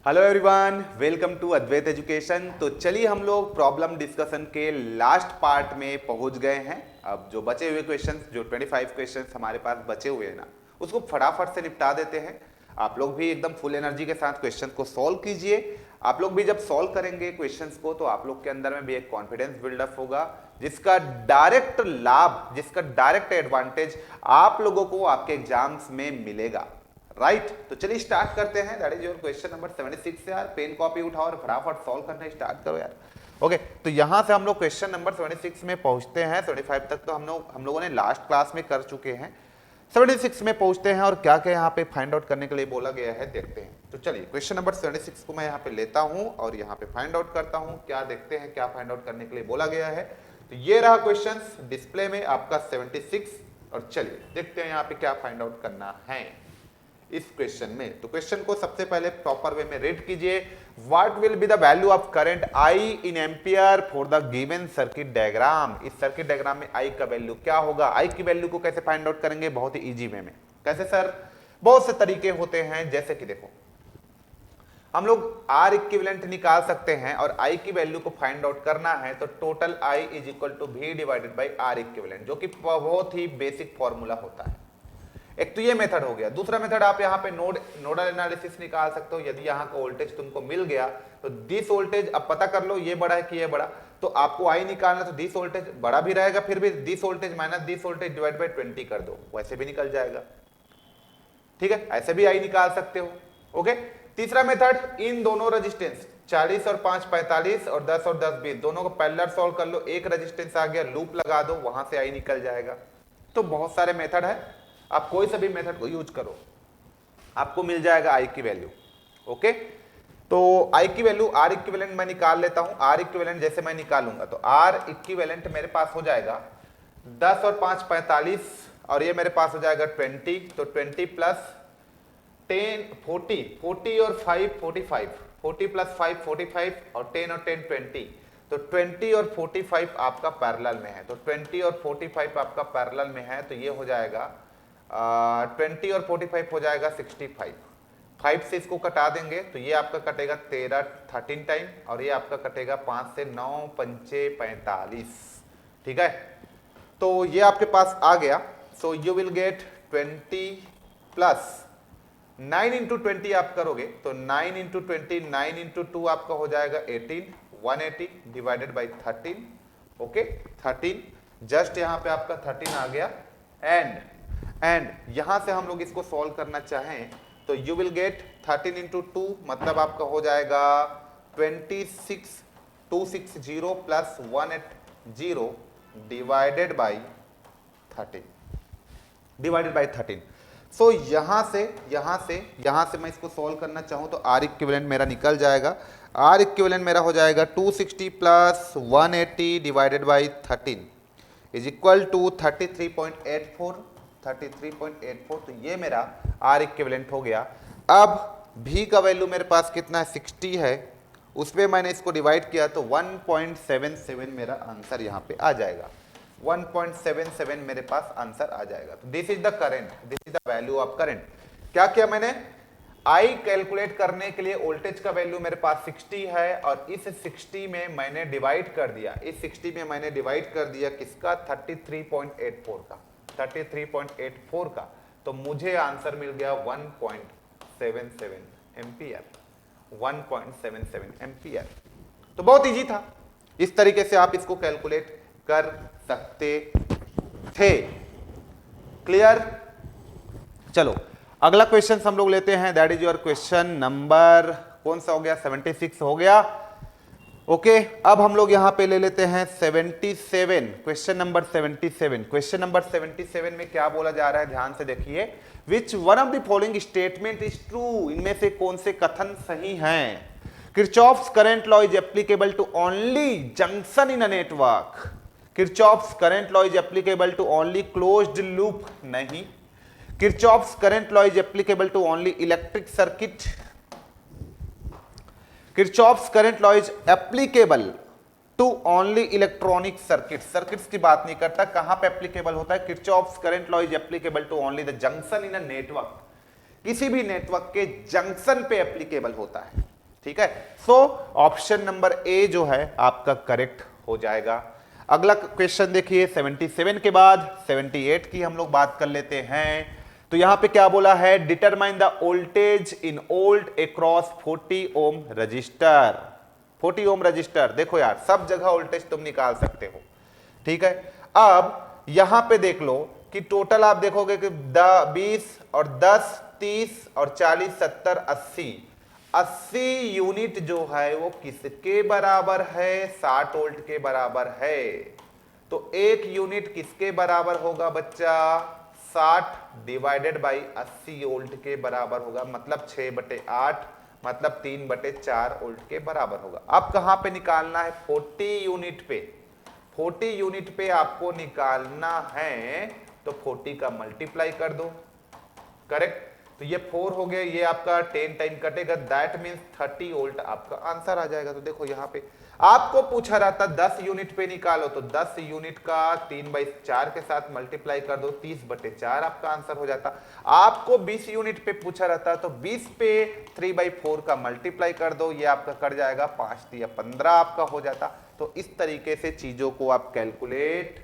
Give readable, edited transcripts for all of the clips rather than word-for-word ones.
Hello everyone, welcome to Advait education. तो चलिए हम लोग प्रॉब्लम डिस्कशन के लास्ट पार्ट में पहुंच गए हैं। अब जो बचे हुए क्वेश्चंस, जो 25 क्वेश्चंस हमारे पास बचे हुए हैं ना, उसको फटाफट से निपटा देते हैं। आप लोग भी एकदम फुल एनर्जी के साथ क्वेश्चन को सॉल्व कीजिए। आप लोग भी जब सॉल्व करेंगे क्वेश्चंस को तो आप लोग के अंदर में भी एक कॉन्फिडेंस बिल्डअप होगा, जिसका डायरेक्ट लाभ, जिसका डायरेक्ट एडवांटेज आप लोगों को आपके एग्जाम्स में मिलेगा। राइट तो चलिए स्टार्ट करते हैं। That is your question number 76 से। यार पेन कॉपी उठाओ और फटाफट सॉल्व करना स्टार्ट करो यार। ओके तो यहां से हम लोग क्वेश्चन नंबर 76 में पहुंचते हैं। 75 तक तो हम लोगों ने लास्ट क्लास में कर चुके हैं। 76 में पहुंचते हैं और क्या क्या यहाँ पे फाइंड आउट करने के लिए बोला गया है देखते हैं। तो चलिए क्वेश्चन नंबर 76 को मैं यहाँ पे लेता हूँ और यहाँ पे फाइंड आउट करता हूँ। क्या देखते हैं क्या फाइंड आउट करने के लिए बोला गया है। तो ये रहा क्वेश्चन डिस्प्ले में आपका 76 और चलिए देखते हैं यहाँ पे क्या फाइंड आउट करना है इस क्वेश्चन में। तो क्वेश्चन को सबसे पहले प्रॉपर वे में रीड कीजिए। What will be the value of current I in ampere for the given circuit diagram. इस सर्किट डायग्राम में आई का वैल्यू क्या होगा। आई की वैल्यू को कैसे फाइंड आउट करेंगे, बहुत ही इजी वे में। कैसे सर, बहुत से तरीके होते हैं। जैसे कि देखो हम लोग आर इक्विवेलेंट निकाल सकते हैं और आई की वैल्यू को फाइंड आउट करना है तो total I is equal to V divided by R equivalent, जो कि बहुत ही बेसिक फॉर्मूला होता है। एक तो ये मेथड हो गया। दूसरा मेथड आप यहाँ पे नोडल एनालिसिस निकाल सकते हो। यदि यहाँ का वोल्टेज तुमको मिल गया तो दिस वोल्टेज अब पता कर लो ये बड़ा है कि ये बड़ा, तो आपको आई निकालना तो दिस वोल्टेज बड़ा भी रहेगा, फिर भी this voltage minus this voltage divide by 20 कर दो, वैसे भी निकल जाएगा। ठीक है, ऐसे भी आई निकाल सकते हो। ओके, तीसरा मेथड, इन दोनों रेजिस्टेंस 40 और 5 45 और 10 और 10 20 दोनों को पैरेलल सॉल्व कर लो। एक रेजिस्टेंस आ गया, लूप लगा दो, वहां से आई निकल जाएगा। तो बहुत सारे मेथड है, आप कोई सा भी मेथड को यूज करो, आपको मिल जाएगा आई की वैल्यू। ओके, तो आई की वैल्यू आर इक्विवेलेंट मैं निकाल लेता हूं। आर इक्विवेलेंट जैसे मैं निकालूंगा तो आर इक्विवेलेंट मेरे पास हो जाएगा 10 और 5 45 और ये मेरे पास हो जाएगा 20। तो 20 प्लस 10 40, 40 और 5 45, 40 प्लस 5 45 और 10 और 10 20। तो 20 और 45 आपका पैरेलल में है। तो 20 और 45 आपका पैरेलल में है तो ये हो जाएगा 20 और 45 हो जाएगा 65। 5 से इसको कटा देंगे तो ये आपका कटेगा 13 टाइम और ये आपका कटेगा 5 से 9 पंचे 45। ठीक है, तो ये आपके पास आ गया। So you will gate 20 plus 9 into 20 आप करोगे तो 9 इंटू 20, 9 इंटू 2 आपका हो जाएगा 18, 180 डिवाइडेड बाई 13। ओके 13, जस्ट यहाँ पे आपका 13 आ गया। एंड यहां से हम लोग इसको सॉल्व करना चाहें तो यू विल गेट 13 इंटू 2 मतलब आपका हो जाएगा 26, 260 प्लस 180 डिवाइडेड बाई 13। सो यहां से मैं इसको सॉल्व करना चाहूं तो आर इक्विवेलेंट मेरा निकल जाएगा। आर इक्विवेलेंट मेरा हो जाएगा 260 plus 180 divided by 13 is equal to 33.84। तो ये मेरा आर इक्विवेलेंट हो गया। अब भी का वैल्यू मेरे पास कितना है, 60 है, उसमें मैंने इसको डिवाइड किया तो 1.77 मेरा आंसर यहाँ पे आ जाएगा। 1.77 मेरे पास आंसर आ जाएगा। तो this is the current, this is the value of current. क्या किया मैंने, आई कैलकुलेट करने के लिए वोल्टेज का वैल्यू मेरे पास 60 है और इस 60 में मैंने डिवाइड कर दिया, इस 60 में मैंने डिवाइड कर दिया किसका, 33.84 का, 33.84 का। तो मुझे आंसर मिल गया 1.77 एम्पियर, 1.77 एम्पियर। तो बहुत इजी था, इस तरीके से आप इसको कैलकुलेट कर सकते थे। क्लियर, चलो अगला क्वेश्चन हम लोग लेते हैं। That is your question number कौन सा हो गया, 76 हो गया। ओके, अब हम लोग यहां पे ले लेते हैं 77, क्वेश्चन नंबर 77। क्वेश्चन नंबर 77 में क्या बोला जा रहा है, ध्यान से देखिए। Which one of the following statement is true, इनमें से कौन से कथन सही हैं। Kirchhoff's current law is applicable to only junction in a network. Kirchhoff's current law is applicable to only closed loop, नहीं। Kirchhoff's current law is applicable to only electric circuit. Kirchhoff's current law is applicable to only electronic circuit. Circuits की बात नहीं करता, कहां पे applicable होता है, Kirchhoff's current law is applicable to only the junction in a network. किसी भी नेटवर्क के जंक्शन पे एप्लीकेबल होता है। ठीक है, सो ऑप्शन नंबर ए जो है आपका करेक्ट हो जाएगा। अगला क्वेश्चन देखिए 77 के बाद 78 की हम लोग बात कर लेते हैं। तो यहां पे क्या बोला है, determine the voltage in old across 40 ohm resistor. 40 ohm resistor, देखो यार सब जगह वोल्टेज तुम निकाल सकते हो, ठीक है। अब यहां पे देख लो कि टोटल आप देखोगे कि 20 और 10 30 और 40 70 80 80 यूनिट जो है वो किसके बराबर है, 60 वोल्ट के बराबर है। तो एक यूनिट किसके बराबर होगा बच्चा, 60 डिवाइडेड बाई 80 वोल्ट के बराबर होगा, मतलब 6/8 मतलब 3/4 वोल्ट के बराबर होगा। अब कहां पे निकालना है, 40 यूनिट पे, 40 यूनिट पे आपको निकालना है, तो 40 का मल्टीप्लाई कर दो, करेक्ट। तो ये 4 हो गया, ये आपका 10 टाइम कटेगा, दैट मींस 30 वोल्ट आपका आंसर आ जाएगा। तो देखो यहां पे आपको पूछा रहा था 10 यूनिट पे निकालो, तो 10 यूनिट का 3/4 के साथ मल्टीप्लाई कर दो, 30/4 आपका आंसर हो जाता। आपको 20 यूनिट पे पूछा रहता तो 20 पे 3/4 का मल्टीप्लाई कर दो, ये आपका कर जाएगा 5×3=15 आपका हो जाता। तो इस तरीके से चीजों को आप कैलकुलेट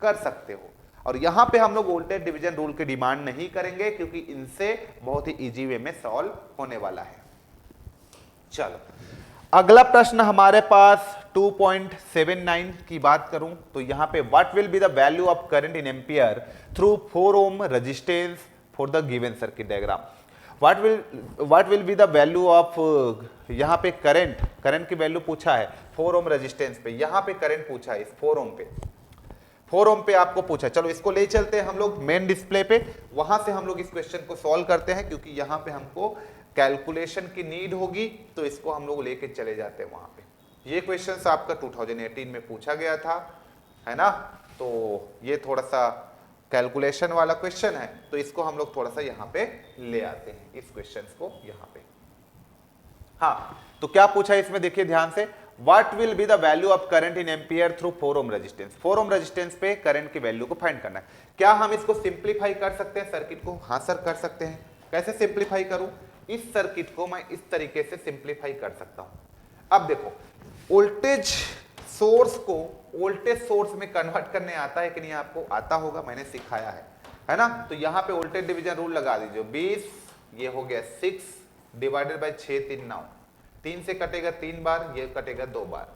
कर सकते हो। और यहां पे हम लोग वोल्टेज डिवीजन रूल की डिमांड नहीं करेंगे क्योंकि इनसे बहुत ही इजी वे में सॉल्व होने वाला है। चलो अगला प्रश्न हमारे पास 2.79 की बात करूं तो यहां पे what will be the value of current in ampere through 4 ohm resistance for the given circuit diagram. What will be the value of, यहां पे करंट की वैल्यू पूछा है 4 ओम रेजिस्टेंस पे, यहां पे करंट पूछा है इस 4 ओम पे आपको पूछा। चलो इसको ले चलते हैं हम लोग मेन डिस्प्ले पे, वहां से हम लोग इस क्वेश्चन को सॉल्व करते हैं क्योंकि यहां पे हमको कैलकुलेशन की नीड होगी, तो इसको हम लोग लेके चले जाते हैं वहां पे। ये क्वेश्चन आपका 2018 में पूछा गया था, है ना, तो ये थोड़ा सा कैलकुलेशन वाला क्वेश्चन है, तो इसको हम लोग थोड़ा सा यहाँ पे ले आते हैं इस क्वेश्चन को यहाँ पे। हाँ, तो क्या पूछा है इसमें देखिए ध्यान से, what will be the value of current in ampere through 4 ohm resistance. 4 ohm resistance पे करंट की वैल्यू को फाइंड करना है। क्या हम इसको सिंप्लीफाई कर सकते हैं सर्किट को? हाँ सर कर सकते हैं। कैसे सिंप्लीफाई करूं? इस सर्किट को मैं इस तरीके से सिंप्लीफाई कर सकता हूं। अब देखो वोल्टेज सोर्स को वोल्टेज सोर्स में कन्वर्ट करने आता है कि नहीं, आपको आता होगा, मैंने सिखाया है ना। तो यहां पे वोल्टेज डिवीजन रूल लगा दीजिए, 20 ये हो गया 6 डिवाइडेड बाय 6 3 9, 3 से कटेगा 3 बार, ये कटेगा 2 बार,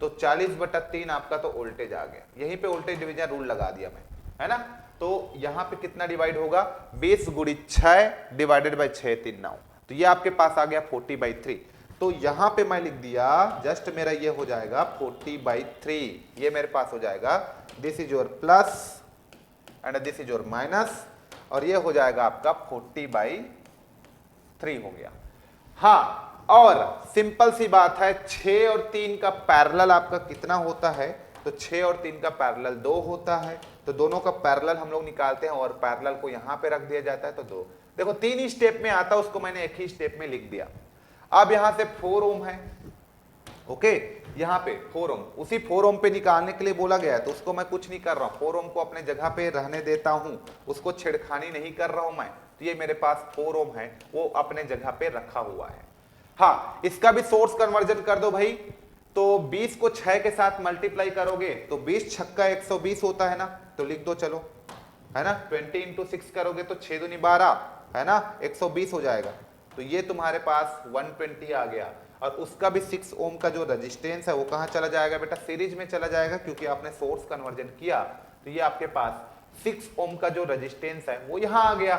तो 40/3 आपका तो वोल्टेज आ गया। यहीं पे वोल्टेज डिवीजन रूल लगा दिया मैं, है ना। तो यहां पे कितना डिवाइड होगा, 20 × 6 डिवाइडेड बाय 6 3 9, तो ये आपके पास आ गया 40/3। तो यहां पे मैं लिख दिया, जस्ट मेरा ये हो जाएगा 40/3, ये मेरे पास हो जाएगा, this is your plus and this is your minus, और ये हो जाएगा आपका 40/3 हो गया। हाँ, और सिंपल सी बात है, 6 और 3 का पैरेलल आपका कितना होता है, तो 6 और 3 का पैरेलल 2 होता है, तो दोनों का पैरेलल हम लोग निकालते हैं और पैरेलल को यहां पे रख दिया जाता है, तो 2। देखो 3 ही स्टेप में आता, उसको मैंने एक ही स्टेप में लिख दिया। अब यहां से 4 ओम है, ओके, यहां पे 4 ओम, उसी 4 ओम पे निकालने के लिए बोला गया है, तो उसको मैं कुछ नहीं कर रहा हूं, 4 ओम को अपने जगह पे रहने देता हूं, उसको छेड़खानी नहीं कर रहा हूं मैं। तो ये मेरे पास 4 ओम है, वो अपने जगह पे रखा हुआ है। हाँ, इसका भी सोर्स कन्वर्जन कर दो भाई, तो 20 को 6 के साथ मल्टीप्लाई करोगे तो 20 छक्का 120 होता है ना, तो लिख दो चलो, है ना। 20 × 6 करोगे तो 6 दूनी 12, है ना, 120 हो जाएगा। तो ये तुम्हारे पास 120 आ गया। और उसका भी 6 ओम का जो रेजिस्टेंस है वो कहां चला जाएगा बेटा, सीरीज में चला जाएगा, क्योंकि आपने सोर्स कन्वर्जन किया। तो ये आपके पास 6 ओम का जो रेजिस्टेंस है वो यहां आ गया।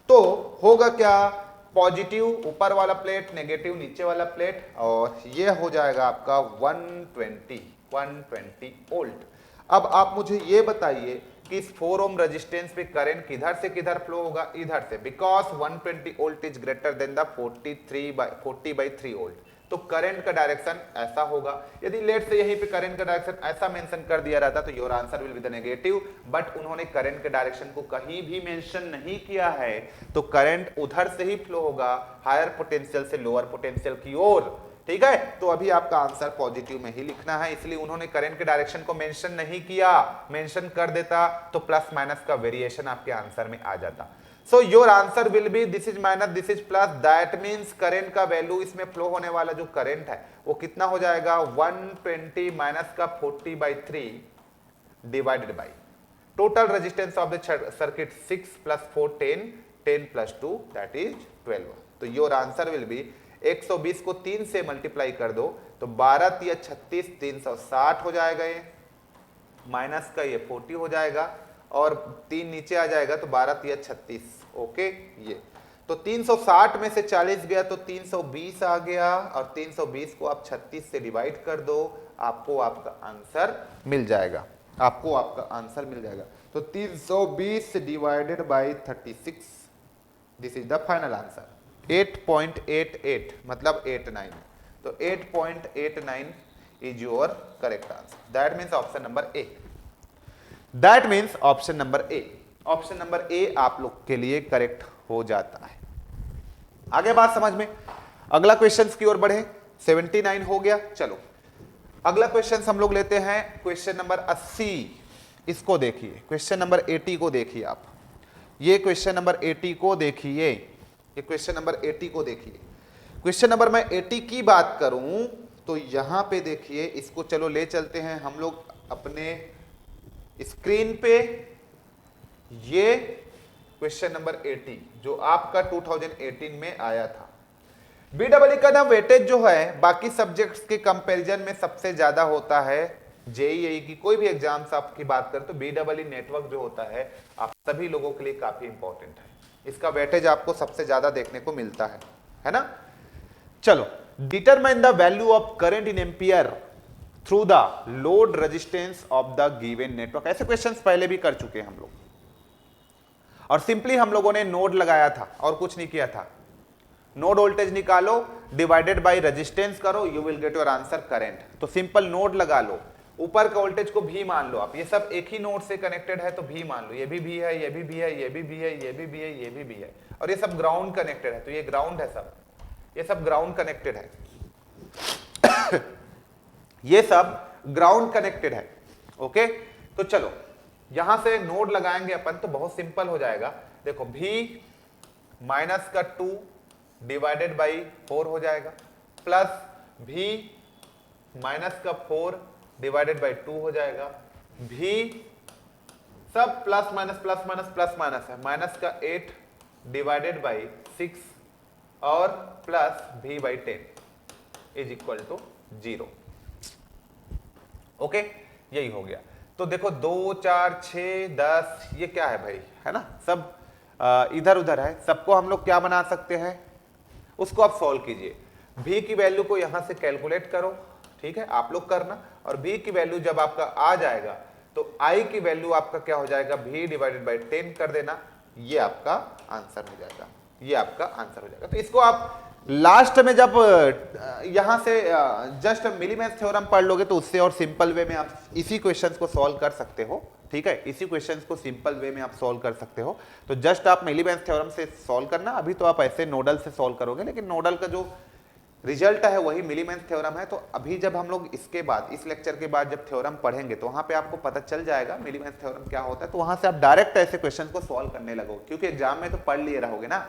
तो होगा क्या, पॉजिटिव ऊपर वाला प्लेट, नेगेटिव नीचे वाला प्लेट, और ये हो जाएगा आपका 120 वोल्ट। अब आप मुझे ये बताइए कि इस 4 ओम रेजिस्टेंस पे करंट किधर से किधर फ्लो होगा, इधर से, because 120 volt is greater than the 40/3 volt. तो करंट का डायरेक्शन ऐसा होगा। यदि लेट से यहीं पे करंट का डायरेक्शन ऐसा मेंशन कर दिया रहता तो your answer will be the negative, but उन्होंने करंट के डायरेक्शन को कहीं भी मेंशन नहीं किया है, तो करंट उधर से ही फ्लो होगा, हायर पोटेंशियल से लोअर पोटेंशियल की ओर, ठीक है। तो अभी आपका आंसर पॉजिटिव में ही लिखना है, इसलिए उन्होंने करंट के डायरेक्शन को मेंशन नहीं किया। मेंशन कर देता तो प्लस माइनस का वेरिएशन आपके आंसर में आ जाता। So your answer will be this is minus this is plus, that means current का वैल्यू, इसमें फ्लो होने वाला जो करंट है वो कितना हो जाएगा 120 माइनस का 40/3 divided by total resistance of the circuit 6 plus 4 10, 10 plus 2 that is 12। तो योर आंसर विल बी 120 को 3 से मल्टीप्लाई कर दो तो 12 तिया 36, 360 हो जाएगा, ये माइनस का ये 40 हो जाएगा और 3 नीचे आ जाएगा तो 12 तिया 36। ओके, ये तो 360 में से 40 गया तो 320 आ गया और 320 को आप 36 से डिवाइड कर दो, आपको आपका आंसर मिल जाएगा, आपको आपका आंसर मिल जाएगा। तो 320 divided by 36, this is the final answer 8.88 मतलब 89। तो 8.89 is your correct answer, that means option number A, that means option number A, option number A आप लोग के लिए करेक्ट हो जाता है। आगे बात समझ में, अगला क्वेश्चन की ओर बढ़े, 79 हो गया। चलो अगला क्वेश्चन हम लोग लेते हैं क्वेश्चन नंबर 80, इसको देखिए, क्वेश्चन नंबर 80 को देखिए आप, ये क्वेश्चन नंबर 80 को देखिए, ये क्वेश्चन नंबर 80 को देखिए। क्वेश्चन नंबर मैं 80 की बात करूं तो यहां पे देखिए, इसको चलो ले चलते हैं हम लोग अपने स्क्रीन पे। ये क्वेश्चन नंबर 80 जो आपका 2018 में आया था। बीडब्ल्यू का ना वेटेज जो है बाकी सब्जेक्ट्स के कंपैरिजन में सबसे ज्यादा होता है। जेईई की कोई भी एग्जाम्स आपकी बात करें तो बीडब्ल्यू नेटवर्क जो होता है आप सभी लोगों के लिए काफी इंपॉर्टेंट है, इसका वेटेज आपको सबसे ज्यादा देखने को मिलता है ना। चलो, determine the value of current in ampere through the load resistance of the given network. ऐसे क्वेश्चंस पहले भी कर चुके हैं हम लोग, और सिंपली हम लोगों ने नोड लगाया था और कुछ नहीं किया था। नोड वोल्टेज निकालो, डिवाइडेड बाय रेजिस्टेंस करो, you will get your answer current. तो सिंपल नोड लगा लो, ऊपर का वोल्टेज को भी मान लो आप, ये सब एक ही नोड से कनेक्टेड है तो भी मान लो, ये भी है, ये भी है, ये भी है, ये भी है, ये भी है, और ये सब ग्राउंड कनेक्टेड है तो ये ग्राउंड है, सब ये सब ग्राउंड कनेक्टेड है ये सब ग्राउंड कनेक्टेड है। ओके, तो चलो यहां से नोड लगाएंगे अपन तो बहुत सिंपल हो जाएगा। देखो V माइनस का 2 डिवाइडेड बाई 4 हो जाएगा, प्लस V माइनस का 4 डिवाइडेड बाई 2 हो जाएगा। V सब plus minus plus minus plus minus है, माइनस का 8 डिवाइडेड बाई 6 और plus V by 10 is equal to 0। Okay, यही हो गया। तो देखो 2 4 6 10 ये क्या है भाई, है ना, सब इधर उधर है, सबको हम लोग क्या बना सकते हैं, उसको आप सॉल्व कीजिए। V की वैल्यू को यहां से कैलकुलेट करो, ठीक है, आप लोग करना, और V की वैल्यू जब आपका आ जाएगा तो I की वैल्यू आपका क्या हो जाएगा, V डिवाइडेड बाई 10 कर देना, ये आपका आंसर हो जाएगा, ये आपका आंसर हो जाएगा। तो इसको आप लास्ट में जब यहां से जस्ट मिलीमेंस थ्योरम पढ़ लोगे तो उससे और सिंपल वे में आप इसी क्वेश्चंस को सॉल्व कर सकते हो, ठीक है, इसी क्वेश्चंस को सिंपल वे में आप सॉल्व कर सकते हो। तो जस्ट आप मिलीमेंस थ्योरम से सॉल्व करना, अभी तो आप ऐसे नोडल से सॉल्व करोगे, लेकिन नोडल का जो रिजल्ट है वही मिलीमेंस थ्योरम है। तो अभी जब हम लोग इसके बाद, इस लेक्चर के बाद जब थ्योरम पढ़ेंगे तो वहां पे आपको पता चल जाएगा मिलीमेंस थ्योरम क्या होता है, तो वहां से आप डायरेक्ट ऐसे क्वेश्चन को सॉल्व करने लगोगे, क्योंकि एग्जाम में तो पढ़ लिए रहोगे ना।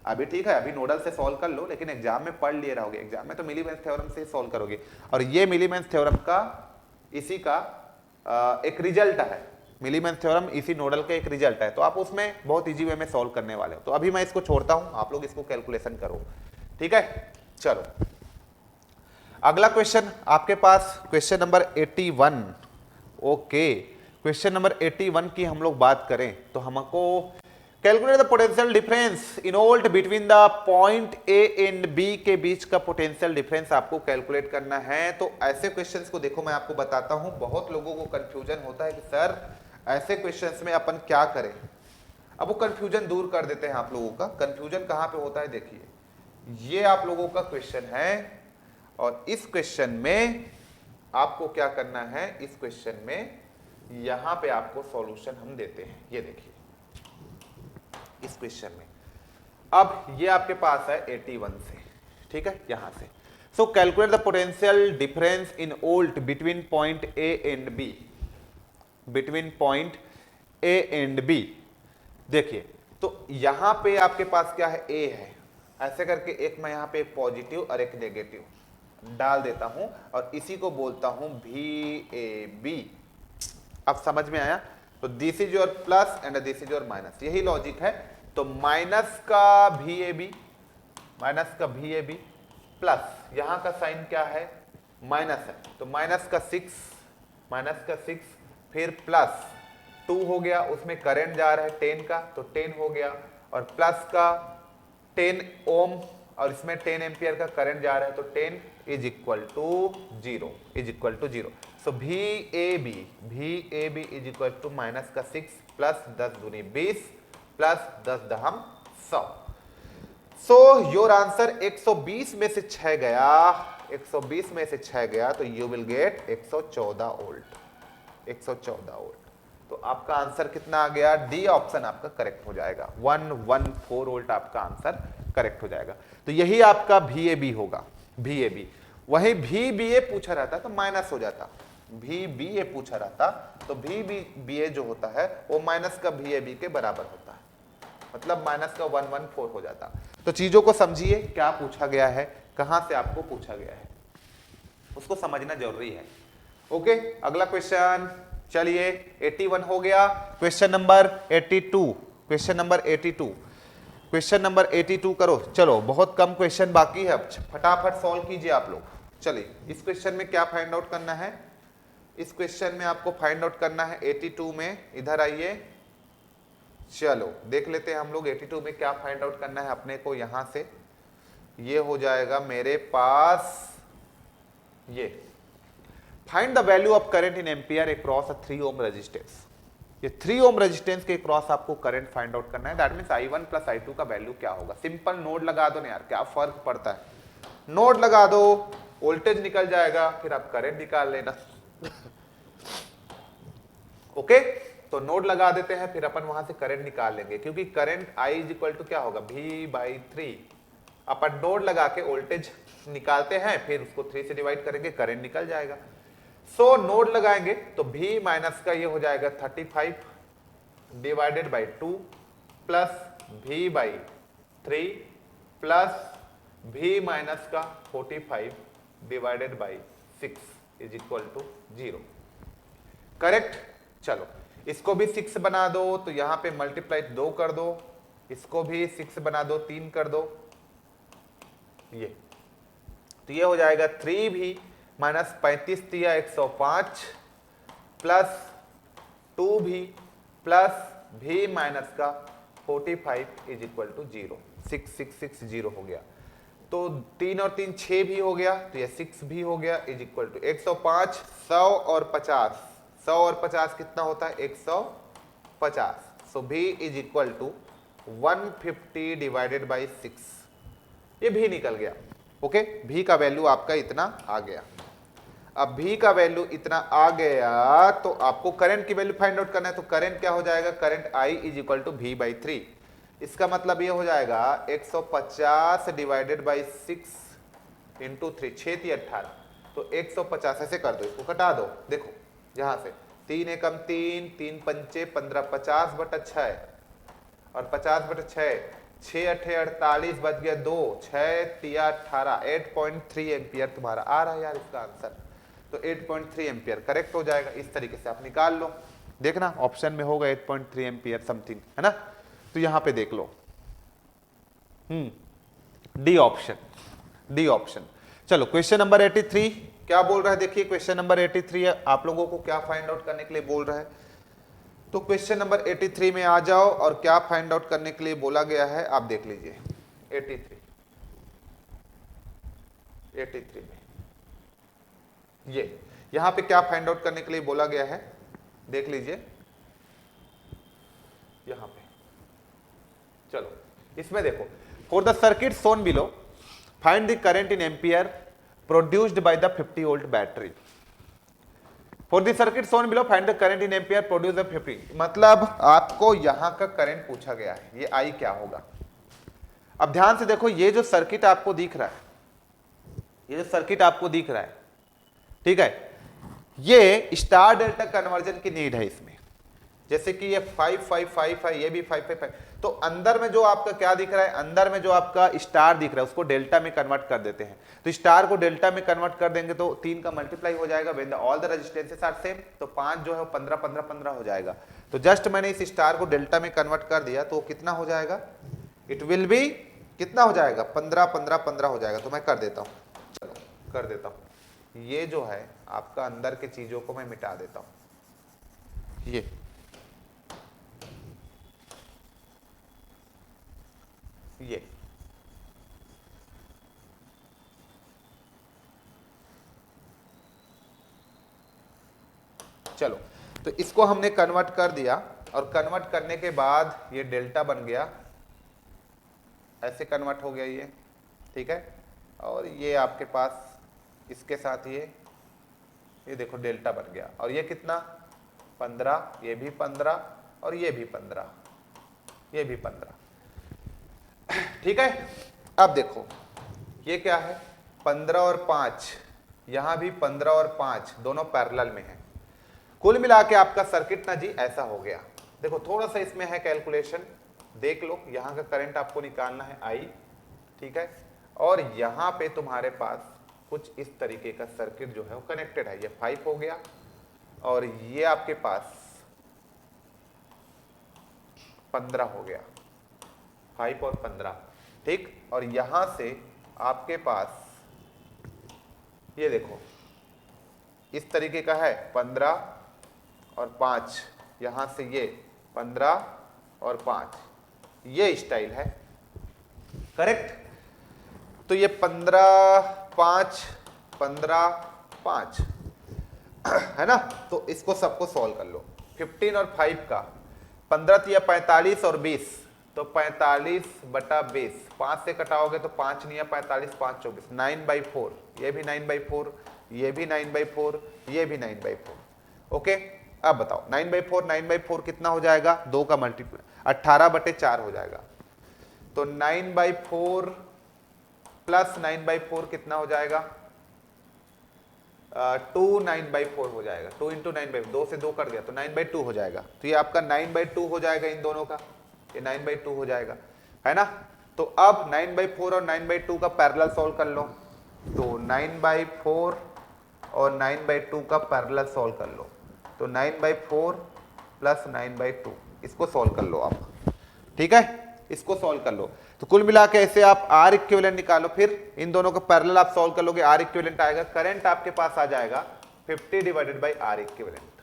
अभी ठीक है, अभी नोडल से सॉल्व कर लो, लेकिन एग्जाम में पढ़ लिए रहोगे, एग्जाम में तो मिलीमेंस थ्योरम से सॉल्व करोगे। और ये मिलीमेंस थ्योरम का इसी का एक रिजल्ट है, मिलीमेंस थ्योरम इसी नोडल का एक रिजल्ट है, तो आप उसमें बहुत इजी वे में सॉल्व करने वाले हो। तो अभी मैं इसको छोड़ता हूं, आप लोग इसको कैलकुलेशन करो, ठीक है। चलो अगला क्वेश्चन आपके पास, question number 81। Okay, question number 81 की हम लोग बात करें तो हमको calculate the potential difference in volt between the point A and B के बीच का पोटेंशियल डिफरेंस आपको कैलकुलेट करना है। तो ऐसे क्वेश्चंस को देखो मैं आपको बताता हूं, बहुत लोगों को कंफ्यूजन होता है कि सर ऐसे क्वेश्चंस में अपन क्या करें। अब वो कंफ्यूजन दूर कर देते हैं आप लोगों का। कंफ्यूजन कहां पे होता है, देखिए ये आप लोगों का क्वेश्चन है और इस क्वेश्चन में आपको क्या करना है, इस क्वेश्चन में यहां पे आपको सॉल्यूशन हम देते हैं, ये देखिए इस क्वेश्चन में। अब ये आपके पास है 81 से, ठीक है, यहां से। So calculate the potential difference in volt between point A and B, between point A and B. देखिए तो यहां पे आपके पास क्या है, ए है, ऐसे करके एक मैं यहां पे एक पॉजिटिव और एक नेगेटिव डाल देता हूं और इसी को बोलता हूं VAB। अब समझ में आया? तो this is your plus and this is your minus, यही लॉजिक है। तो माइनस का VAB, माइनस का VAB प्लस यहां का साइन क्या है, माइनस है, तो माइनस का 6, माइनस का 6 फिर प्लस 2 हो गया, उसमें करंट जा रहा है 10 का, तो 10 हो गया, और प्लस का 10 ओम और इसमें 10 एम्पियर का करंट जा रहा है, तो 10 is equal to 0, is equal to 0। So VAB is equal to minus का 6 प्लस 10 दूनी 20 प्लस 10 दहम 100। सो योर आंसर 120 में से 6 गया, 120 में से 6 गया, तो you will gate 114 volt, 114 volt. तो आपका आंसर कितना आ गया, डी ऑप्शन आपका करेक्ट हो जाएगा, 114 वोल्ट आपका आंसर करेक्ट हो जाएगा। तो यही आपका VAB होगा, VAB। वही VBA पूछा रहता तो माइनस हो जाता, VBA पूछा रहता तो VBA जो होता है वो माइनस का VAB के बराबर होता है, मतलब माइनस का 114 हो जाता। तो चीजों को समझिए, क्या पूछा गया है, कहां से आपको पूछा गया है, उसको समझना जरूरी है। ओके, अगला क्वेश्चन, चलिए 81 हो गया। Question number 82, question number 82, question number 82 करो। चलो बहुत कम क्वेश्चन बाकी है, फटाफट सॉल्व कीजिए आप लोग। चलिए इस क्वेश्चन में क्या फाइंड आउट करना है, इस क्वेश्चन में आपको फाइंड आउट करना है 82 में, इधर आइए, चलो देख लेते हैं हम लोग 82 में क्या फाइंड आउट करना है अपने को। यहां से ये हो जाएगा मेरे पास, ये find the value of current in ampere across a 3 ohm resistance. ये 3 ओम रेजिस्टेंस के क्रॉस आपको करंट फाइंड आउट करना है। That means I1 plus I2 का वैल्यू क्या होगा। सिंपल नोड लगा दो ना यार, क्या फर्क पड़ता है, नोड लगा दो, वोल्टेज निकल जाएगा, फिर आप करंट निकाल लेना। ओके, तो नोड लगा देते हैं, फिर अपन वहां से करंट निकाल लेंगे, क्योंकि current I is equal to क्या होगा, V/3। अपन नोड लगा के वोल्टेज निकालते हैं, फिर उसको 3 से डिवाइड करेंगे, करंट निकल जाएगा। सो नोड लगाएंगे तो V माइनस का ये हो जाएगा 35 divided by 2 plus V/3 plus V minus का 45 divided by 6 is equal to 0। Correct. चलो इसको भी 6 बना दो, तो यहां पे मल्टीप्लाई 2 कर दो, इसको भी 6 बना दो, 3 कर दो, ये तो ये हो जाएगा 3V माइनस 35 दिया 105 plus 2V plus V minus का 45 इज इक्वल टू 0। 6660 हो गया, तो 3 और 3 6 भी हो गया, तो ये 6 भी हो गया इज इक्वल टू 105, 100 और 50, 100 और 50 कितना होता है 150। So V is equal to 150 divided by 6, ये भी निकल गया। ओके, V का वैल्यू आपका इतना आ गया। अब V का वैल्यू इतना आ गया तो आपको करंट की वैल्यू फाइंड आउट करना है, तो करंट क्या हो जाएगा, current I is equal to V/3। इसका मतलब ये हो जाएगा 150 डिवाइडेड बाई 6 इंटू 3, 6 × 18, तो 150 ऐसे कर दो, इसको कटा दो, देखो यहां से 3 एकम 3, 3 पंचे 15, 50/6 और 50/6, 6 8 48 बच गया 2, 6 3 18, 8.3 एम्पियर तुम्हारा आ रहा है यार इसका आंसर। तो 8.3 एम्पियर करेक्ट हो जाएगा। इस तरीके से आप निकाल लो, देखना ऑप्शन में होगा 8.3 एम्पियर समथिंग, है ना। तो यहां पे देख लो, डी ऑप्शन, डी ऑप्शन। चलो क्वेश्चन नंबर 83 क्या बोल रहा है, देखिए क्वेश्चन नंबर 83 आप लोगों को क्या फाइंड आउट करने के लिए बोल रहा है। तो क्वेश्चन नंबर 83 में आ जाओ और क्या फाइंड आउट करने के लिए बोला गया है आप देख लीजिए। 83 में ये यहां पे क्या फाइंड आउट करने के लिए बोला गया है देख लीजिए यहां पे। चलो इसमें देखो, for the circuit shown below find the current in ampere produced by the 50 volt battery. For the circuit shown below find the current in ampere produced by 50, मतलब आपको यहां का करंट पूछा गया है, ये I क्या होगा। अब ध्यान से देखो, ये जो सर्किट आपको दिख रहा है, ये जो सर्किट आपको दिख रहा है, ठीक है, ये स्टार डेल्टा कन्वर्जन की नीड है इसमें। जैसे कि ये 5 5 5 है, ये भी 5 5 5, तो अंदर में जो आपका क्या दिख रहा है, अंदर में जो आपका स्टार दिख रहा है उसको डेल्टा में कन्वर्ट कर देते हैं। तो स्टार को डेल्टा में कन्वर्ट कर देंगे तो 3 का मल्टीप्लाई हो जाएगा, when all the resistances are same, तो 5 जो है 15 15 15 हो जाएगा। तो जस्ट मैंने इस स्टार को डेल्टा में कन्वर्ट कर दिया तो कितना हो जाएगा, इट विल बी कितना हो जाएगा, 15 15 15 हो जाएगा। तो मैं कर देता हूँ, चलो कर देता हूँ, ये जो है आपका अंदर की चीजों को मैं मिटा देता हूँ। ये चलो, तो इसको हमने कन्वर्ट कर दिया और कन्वर्ट करने के बाद ये डेल्टा बन गया, ऐसे कन्वर्ट हो गया ये, ठीक है। और ये आपके पास इसके साथ ये देखो डेल्टा बन गया, और ये कितना 15, ये भी 15 और ये भी 15, ये भी 15, ठीक है। अब देखो ये क्या है, 15 और 5, यहां भी 15 और 5 दोनों पैरेलल में है। कुल मिला के आपका सर्किट ना जी ऐसा हो गया। देखो थोड़ा सा इसमें है कैलकुलेशन, देख लो, यहां का करंट आपको निकालना है I, ठीक है, और यहां पे तुम्हारे पास कुछ इस तरीके का सर्किट जो है वो कनेक्टेड है। ये 5 हो गया और ये आपके पास 15 हो गया, 5 और 15, ठीक। और यहां से आपके पास ये देखो इस तरीके का है 15 और 5, यहां से ये 15 और 5, ये स्टाइल है, करेक्ट। तो ये 15 5 15 5 है ना। तो इसको सबको सॉल्व कर लो। 15 और 5 का 15 तिया 45 और 20, तो 45 बटा 20, 5 से कटाओगे तो 5 नहीं है 45, 5 24, 9/4, ये भी 9/4, ये भी 9/4, ये भी 9/4, ओके। अब बताओ 9/4 9/4 कितना हो जाएगा, 2 का मल्टीप्लाई 18/4 हो जाएगा। तो 9/4 प्लस 9/4 कितना हो जाएगा, 2 9/4 हो जाएगा। 2 इंटू 9/4, 2 से 2 कट गया तो 9/2 हो जाएगा। तो ये आपका 9/2 हो जाएगा, इन दोनों का ये 9/2 हो जाएगा, है ना। तो अब 9/4 और 9/2 का पैरेलल सॉल्व कर लो। तो 9/4 और 9/2 का पैरेलल सॉल्व कर लो, तो 9/4 प्लस 9/2, इसको सॉल्व कर लो आप, ठीक है, इसको सॉल्व कर लो। तो कुल मिला के ऐसे आप आर इक्विवेलेंट निकालो, फिर इन दोनों का पैरेलल आप सॉल्व कर लोगे, आर इक्विवेलेंट आएगा, करंट आपके पास आ जाएगा 50 divided by R equivalent,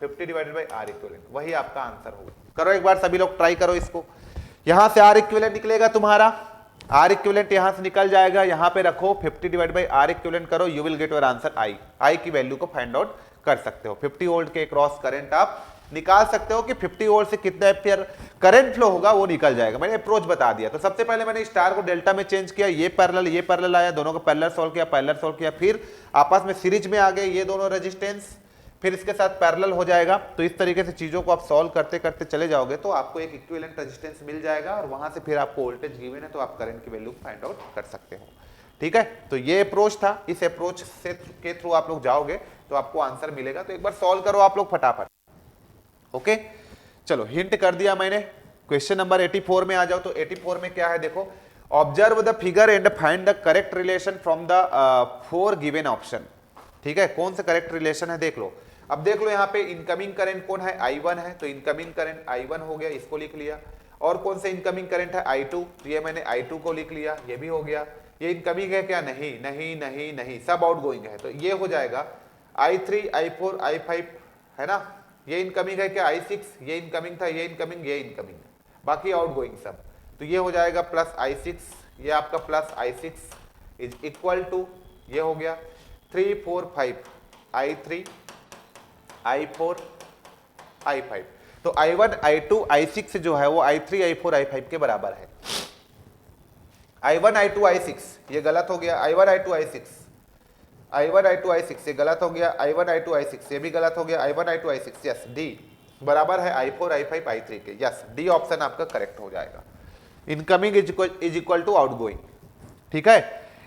50 divided by R equivalent, वही आपका आंसर होगा। करो एक बार सभी लोग ट्राई करो इसको। यहां से आर इक्विवेलेंट निकलेगा तुम्हारा, आर इक्विवेलेंट यहां से निकल जाएगा, यहां पे रखो 50 डिवाइड बाई आर इक्विवेलेंट करो, you will get your answer I. I की वैल्यू को फाइंड आउट कर सकते हो। 50 वोल्ट के क्रॉस करंट आप निकाल सकते हो कि 50 वोल्ट से कितना एम्पियर करंट फ्लो होगा वो निकल जाएगा। मैंने अप्रोच बता दिया। तो सबसे पहले मैंने स्टार को डेल्टा में चेंज किया, ये पैरेलल आया, दोनों का पैरेलल सॉल्व किया, फिर आपस में सीरीज में आ गए ये दोनों रेजिस्टेंस, फिर इसके साथ पैरेलल हो जाएगा। तो इस तरीके से चीजों को आप सॉल्व करते करते चले जाओगे तो आपको एक इक्विवेलेंट रेजिस्टेंस मिल जाएगा और वहां से फिर आपको वोल्टेज गिवन है तो आप करंट की वैल्यू फाइंड आउट कर सकते हो, ठीक है। तो ये अप्रोच था, इस अप्रोच से के थ्रू आप लोग जाओगे तो आपको आंसर मिलेगा। तो एक बार सॉल्व करो आप लोग फटाफट, ओके। चलो हिंट कर दिया मैंने। क्वेश्चन नंबर 84 में आ जाओ। तो 84 में क्या है देखो, observe the figure and find the correct relation from the 4 given option, ठीक है। कौन सा करेक्ट रिलेशन है देख लो। अब देख लो यहाँ पे इनकमिंग करंट कौन है, I1 है, तो इनकमिंग करंट I1 हो गया, इसको लिख लिया। और कौन सा इनकमिंग करंट है I2, तो ये मैंने I2 को लिख लिया, ये भी हो गया। ये इनकमिंग है क्या, नहीं नहीं नहीं नहीं, सब आउटगोइंग है, तो ये हो जाएगा I3 I4 I5, है ना। ये इनकमिंग है क्या, I6, ये इनकमिंग था, ये इनकमिंग, ये इनकमिंग है, बाकी आउटगोइंग सब। तो ये हो जाएगा प्लस I6, ये आपका plus I6 is equal to, ये हो गया 3 4 5 I3 I4 I5। तो I1 I2 I6 जो है वो I3 I4 I5 के बराबर है। I1 I2 I6 ये गलत हो गया, I1 I2 I6 ये गलत हो गया, I1 I2 I6 ये भी गलत हो गया, I1 I2 I6, yes D बराबर है I4 I5 I3 के, यस डी ऑप्शन आपका करेक्ट हो जाएगा। Incoming is equal to outgoing, ठीक है।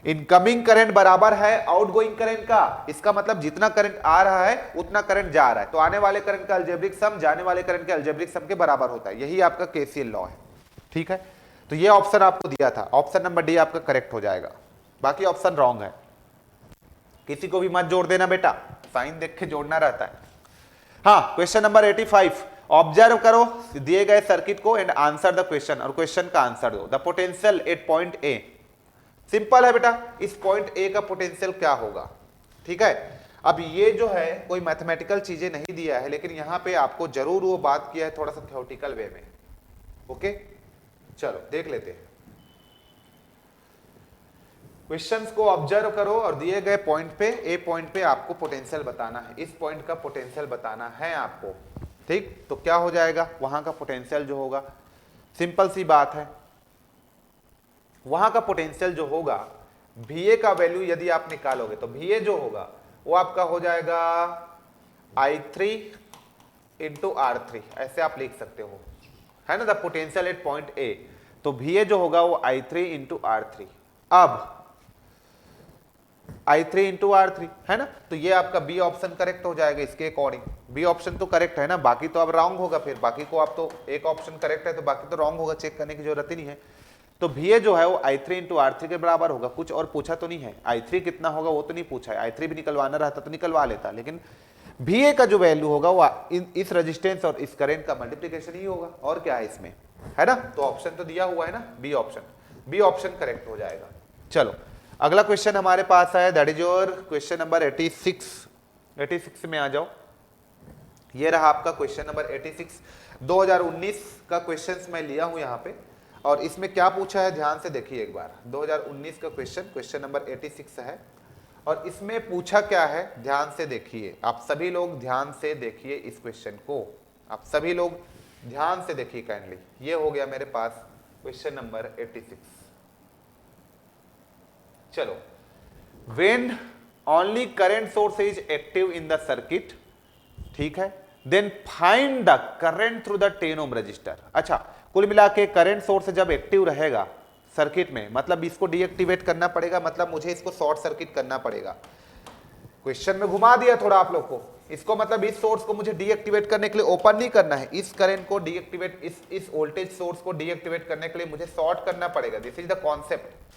इनकमिंग करंट बराबर है आउटगोइंग करंट का, इसका मतलब जितना करंट आ रहा है उतना करंट जा रहा है, तो आने वाले करंट का अलजेब्रिक सम जाने वाले करंट के अलजेब्रिक सम के बराबर होता है। यही आपका केसीएल लॉ है, ठीक है। तो ये ऑप्शन आपको दिया था, ऑप्शन नंबर डी आपका करेक्ट हो जाएगा, बाकी ऑप्शन रॉन्ग है। किसी को भी मत जोड़ देना बेटा, साइन देख के जोड़ना रहता है। हाँ, क्वेश्चन नंबर 85, ऑब्जर्व करो दिए गए सर्किट को एंड आंसर द क्वेश्चन, और क्वेश्चन का आंसर दो। The potential at point A, simple है बेटा, इस पॉइंट ए का पोटेंशियल क्या होगा, ठीक है। अब ये जो है कोई मैथमेटिकल चीजें नहीं दिया है, लेकिन यहां पे आपको जरूर वो बात किया है थोड़ा सा थ्योरेटिकल वे में, ओके। चलो देख लेते हैं, क्वेश्चंस को ऑब्जर्व करो और दिए गए पॉइंट पे, ए पॉइंट पे आपको पोटेंशियल बताना है, इस पॉइंट का पोटेंशियल बताना है आपको, ठीक। तो क्या हो जाएगा, वहां का पोटेंशियल जो होगा, सिंपल सी बात है, वहां का पोटेंशियल जो होगा, VA का वैल्यू यदि आप निकालोगे तो VA जो होगा वो आपका हो जाएगा I3 इंटू R3, ऐसे आप लिख सकते हो, है ना। The potential at point A, तो VA जो होगा वो I3 इंटू R3। अब I3 इंटू R3 है ना, तो ये आपका बी ऑप्शन करेक्ट हो जाएगा इसके अकॉर्डिंग। बी ऑप्शन तो करेक्ट है ना, बाकी तो अब रॉन्ग होगा, फिर बाकी को आप तो एक ऑप्शन करेक्ट है तो बाकी तो रॉन्ग होगा, चेक करने की जरूरत ही नहीं है। तो VA जो है वो I3 इंटू R3 के बराबर होगा, कुछ और पूछा तो नहीं है, I3 कितना होगा वो तो नहीं पूछा है, I3 भी निकलवाना रहता तो निकलवा लेता, लेकिन VA का जो वैल्यू होगा वो इस रेजिस्टेंस और इस करंट का मल्टीप्लिकेशन ही होगा, और क्या है इसमें, है ना। तो ऑप्शन तो दिया हुआ है ना, B option, B option correct हो जाएगा। चलो अगला क्वेश्चन हमारे पास है, that is your question number 86 में आ जाओ। ये रहा आपका क्वेश्चन नंबर 86, 2019 का क्वेश्चन मैं लिया हूं यहाँ पे, और इसमें क्या पूछा है ध्यान से देखिए एक बार। 2019 का क्वेश्चन नंबर 86 है, और इसमें पूछा क्या है ध्यान से देखिए, आप सभी लोग ध्यान से देखिए इस क्वेश्चन को, आप सभी लोग ध्यान से देखिए काइंडली। ये हो गया मेरे पास क्वेश्चन नंबर 86। चलो, when only current source is active in the circuit, ठीक है, then find the current through the 10 ohm resistor। अच्छा, कुल मिला के करंट सोर्स जब एक्टिव रहेगा सर्किट में, मतलब इसको डीएक्टिवेट करना पड़ेगा, मतलब मुझे इसको शॉर्ट सर्किट करना पड़ेगा। क्वेश्चन में घुमा दिया थोड़ा आप लोग को, इसको मतलब इस सोर्स को मुझे डीएक्टिवेट करने के लिए ओपन नहीं करना है, इस करंट को डीएक्टिवेट, इस वोल्टेज सोर्स को डीएक्टिवेट करने के लिए मुझे शॉर्ट करना पड़ेगा। This is the concept.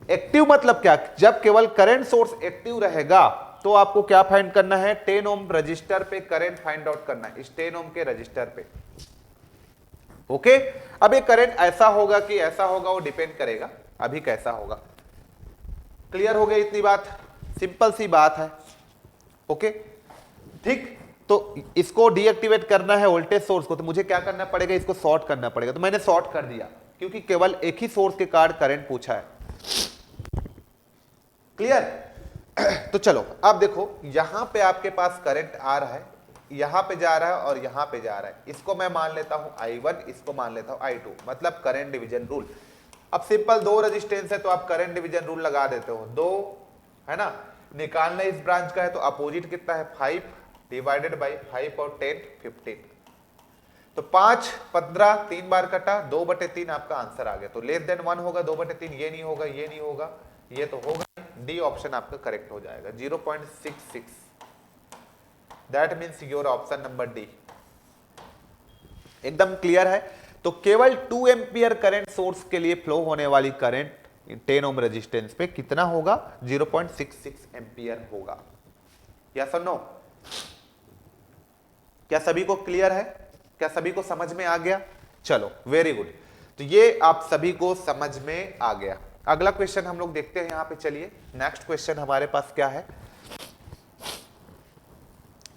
Active मतलब क्या, जब केवल करंट सोर्स एक्टिव रहेगा तो आपको क्या फाइंड करना है, 10 ओम रजिस्टर पे करंट फाइंड आउट करना है, इस 10 ओम के रजिस्टर पे, ओके। अब ये करंट ऐसा होगा कि ऐसा होगा, वो डिपेंड करेगा अभी कैसा होगा। क्लियर हो गई इतनी बात, सिंपल सी बात है, ओके ठीक। तो इसको डीएक्टिवेट करना है वोल्टेज सोर्स को, तो मुझे क्या करना पड़ेगा, इसको शॉर्ट करना पड़ेगा। तो मैंने शॉर्ट कर दिया क्योंकि केवल एक ही सोर्स के कारण करंट पूछा है। क्लियर। तो चलो अब देखो, यहां पे आपके पास करंट आ रहा है, यहां पे जा रहा है और यहां पे जा रहा है, इसको मैं मान लेता हूं I1, इसको मान लेता हूं I2, मतलब करंट डिवीजन रूल। अब सिंपल दो रेजिस्टेंस है तो आप करंट डिवीजन रूल लगा देते हो, दो है ना, निकालना इस ब्रांच का है तो अपोजिट कितना है 5 डिवाइडेड बाई 5 और 10 15, तो 5 15 3 बार कटा, 2/3 आपका आंसर आ गया। तो लेस देन 1 होगा, 2/3 ये नहीं होगा, ये नहीं होगा, ये तो होगा, डी ऑप्शन आपका करेक्ट हो जाएगा 0.66। That means your option number D. एकदम क्लियर है। तो केवल 2 एम्पियर करंट सोर्स के लिए फ्लो होने वाली करंट 10 ओम रेजिस्टेंस पे कितना होगा, 0.66 एम्पियर होगा। यस और नो? क्या सभी को क्लियर है? क्या सभी को समझ में आ गया? चलो वेरी गुड। तो ये आप सभी को समझ में आ गया। अगला क्वेश्चन हम लोग देखते हैं यहां पे। चलिए नेक्स्ट क्वेश्चन हमारे पास क्या है,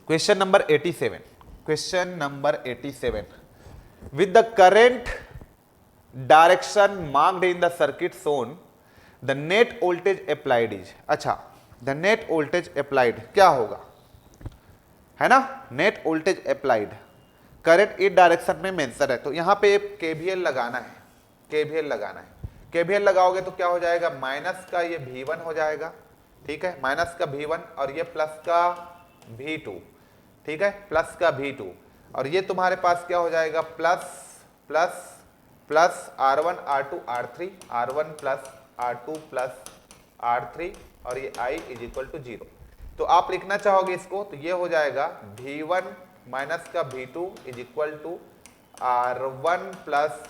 question number 87। Question number 87, with the current direction marked in the circuit shown the net voltage applied is. अच्छा, द नेट वोल्टेज अप्लाइड क्या होगा, है ना, नेट वोल्टेज अप्लाइड करंट इस डायरेक्शन में मेंशन है, तो यहां पे केवीएल लगाना है, केवीएल लगाना है। केवीएल लगाओगे तो क्या हो जाएगा, माइनस का ये V1 हो जाएगा, ठीक है, माइनस का V1 और ये प्लस का V2, ठीक है, प्लस का V2, और ये तुम्हारे पास क्या हो जाएगा, plus plus plus R1 R2 R3 R1 plus R2 plus R3 और ये I इज इक्वल टू 0। तो आप लिखना चाहोगे इसको तो ये हो जाएगा V1 माइनस का V2 is equal to R1 plus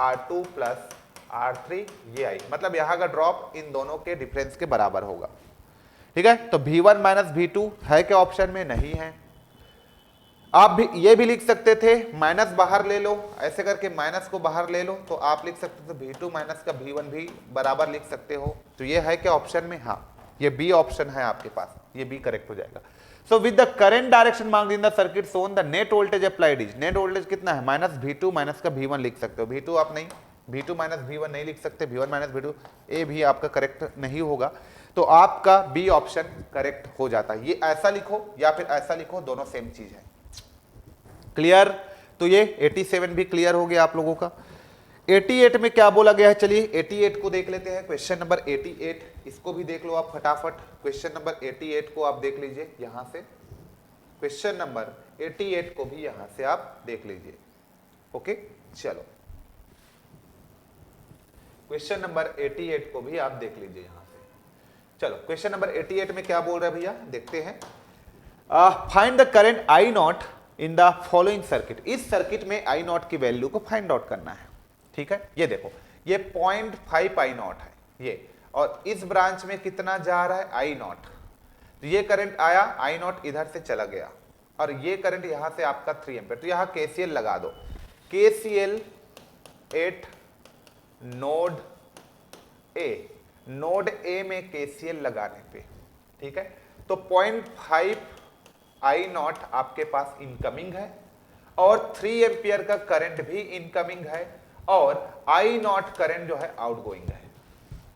R2 plus R3 ये आई, मतलब यहाँ का ड्रॉप इन दोनों के डिफरेंस के बराबर होगा। ठीक है, तो V1 माइनस V2 है क्या ऑप्शन में? नहीं है। आप भी ये भी लिख सकते थे, माइनस बाहर ले लो, ऐसे करके माइनस को बाहर ले लो तो आप लिख सकते थे V2 माइनस का V1 भी बराबर लिख सकते हो। तो ये है क्या ऑप्शन में? हाँ, ये बी ऑप्शन है आपके पास, ये बी करेक्ट हो जाएगा। So with the current direction marked in the circuit Son the net voltage applied is, net voltage कितना है? माइनस V2 माइनस का V1 लिख सकते हो। V2 आप नहीं, V2 माइनस V1 नहीं लिख सकते, V1 माइनस V2, ए भी आपका करेक्ट नहीं होगा। तो आपका बी ऑप्शन करेक्ट हो जाता है। ये ऐसा लिखो या फिर ऐसा लिखो, दोनों सेम चीज है। क्लियर? तो ये 87 भी क्लियर हो गया आप लोगों का। 88 में क्या बोला गया है? चलिए 88 को देख लेते हैं। क्वेश्चन नंबर 88, इसको भी देख लो आप फटाफट। क्वेश्चन नंबर 88 को आप देख लीजिए यहां से, क्वेश्चन नंबर 88 को भी यहां से आप देख लीजिए। ओके, चलो क्वेश्चन नंबर 88 को भी आप देख लीजिए यहां से। चलो क्वेश्चन नंबर 88 में क्या बोल रहा है भैया, देखते हैं। Find the current I not in the following circuit, इस सर्किट में आई नॉट की वैल्यू को फाइंड आउट करना है। ठीक है, ये देखो ये 0.5 आई नॉट है ये, और इस ब्रांच में कितना जा रहा है? आई नॉट। तो ये करंट आया, आई नॉट इधर से चला गया, और ये करंट यहां से आपका 3 एम्पीयर। तो यहां केसीएल लगा दो, KCL eight node A, node A में केसीएल लगाने पे, ठीक है, तो 0.5 आई नॉट आपके पास इनकमिंग है और 3 एम्पियर का करंट भी इनकमिंग है और आई नॉट करंट जो है आउटगोइंग है।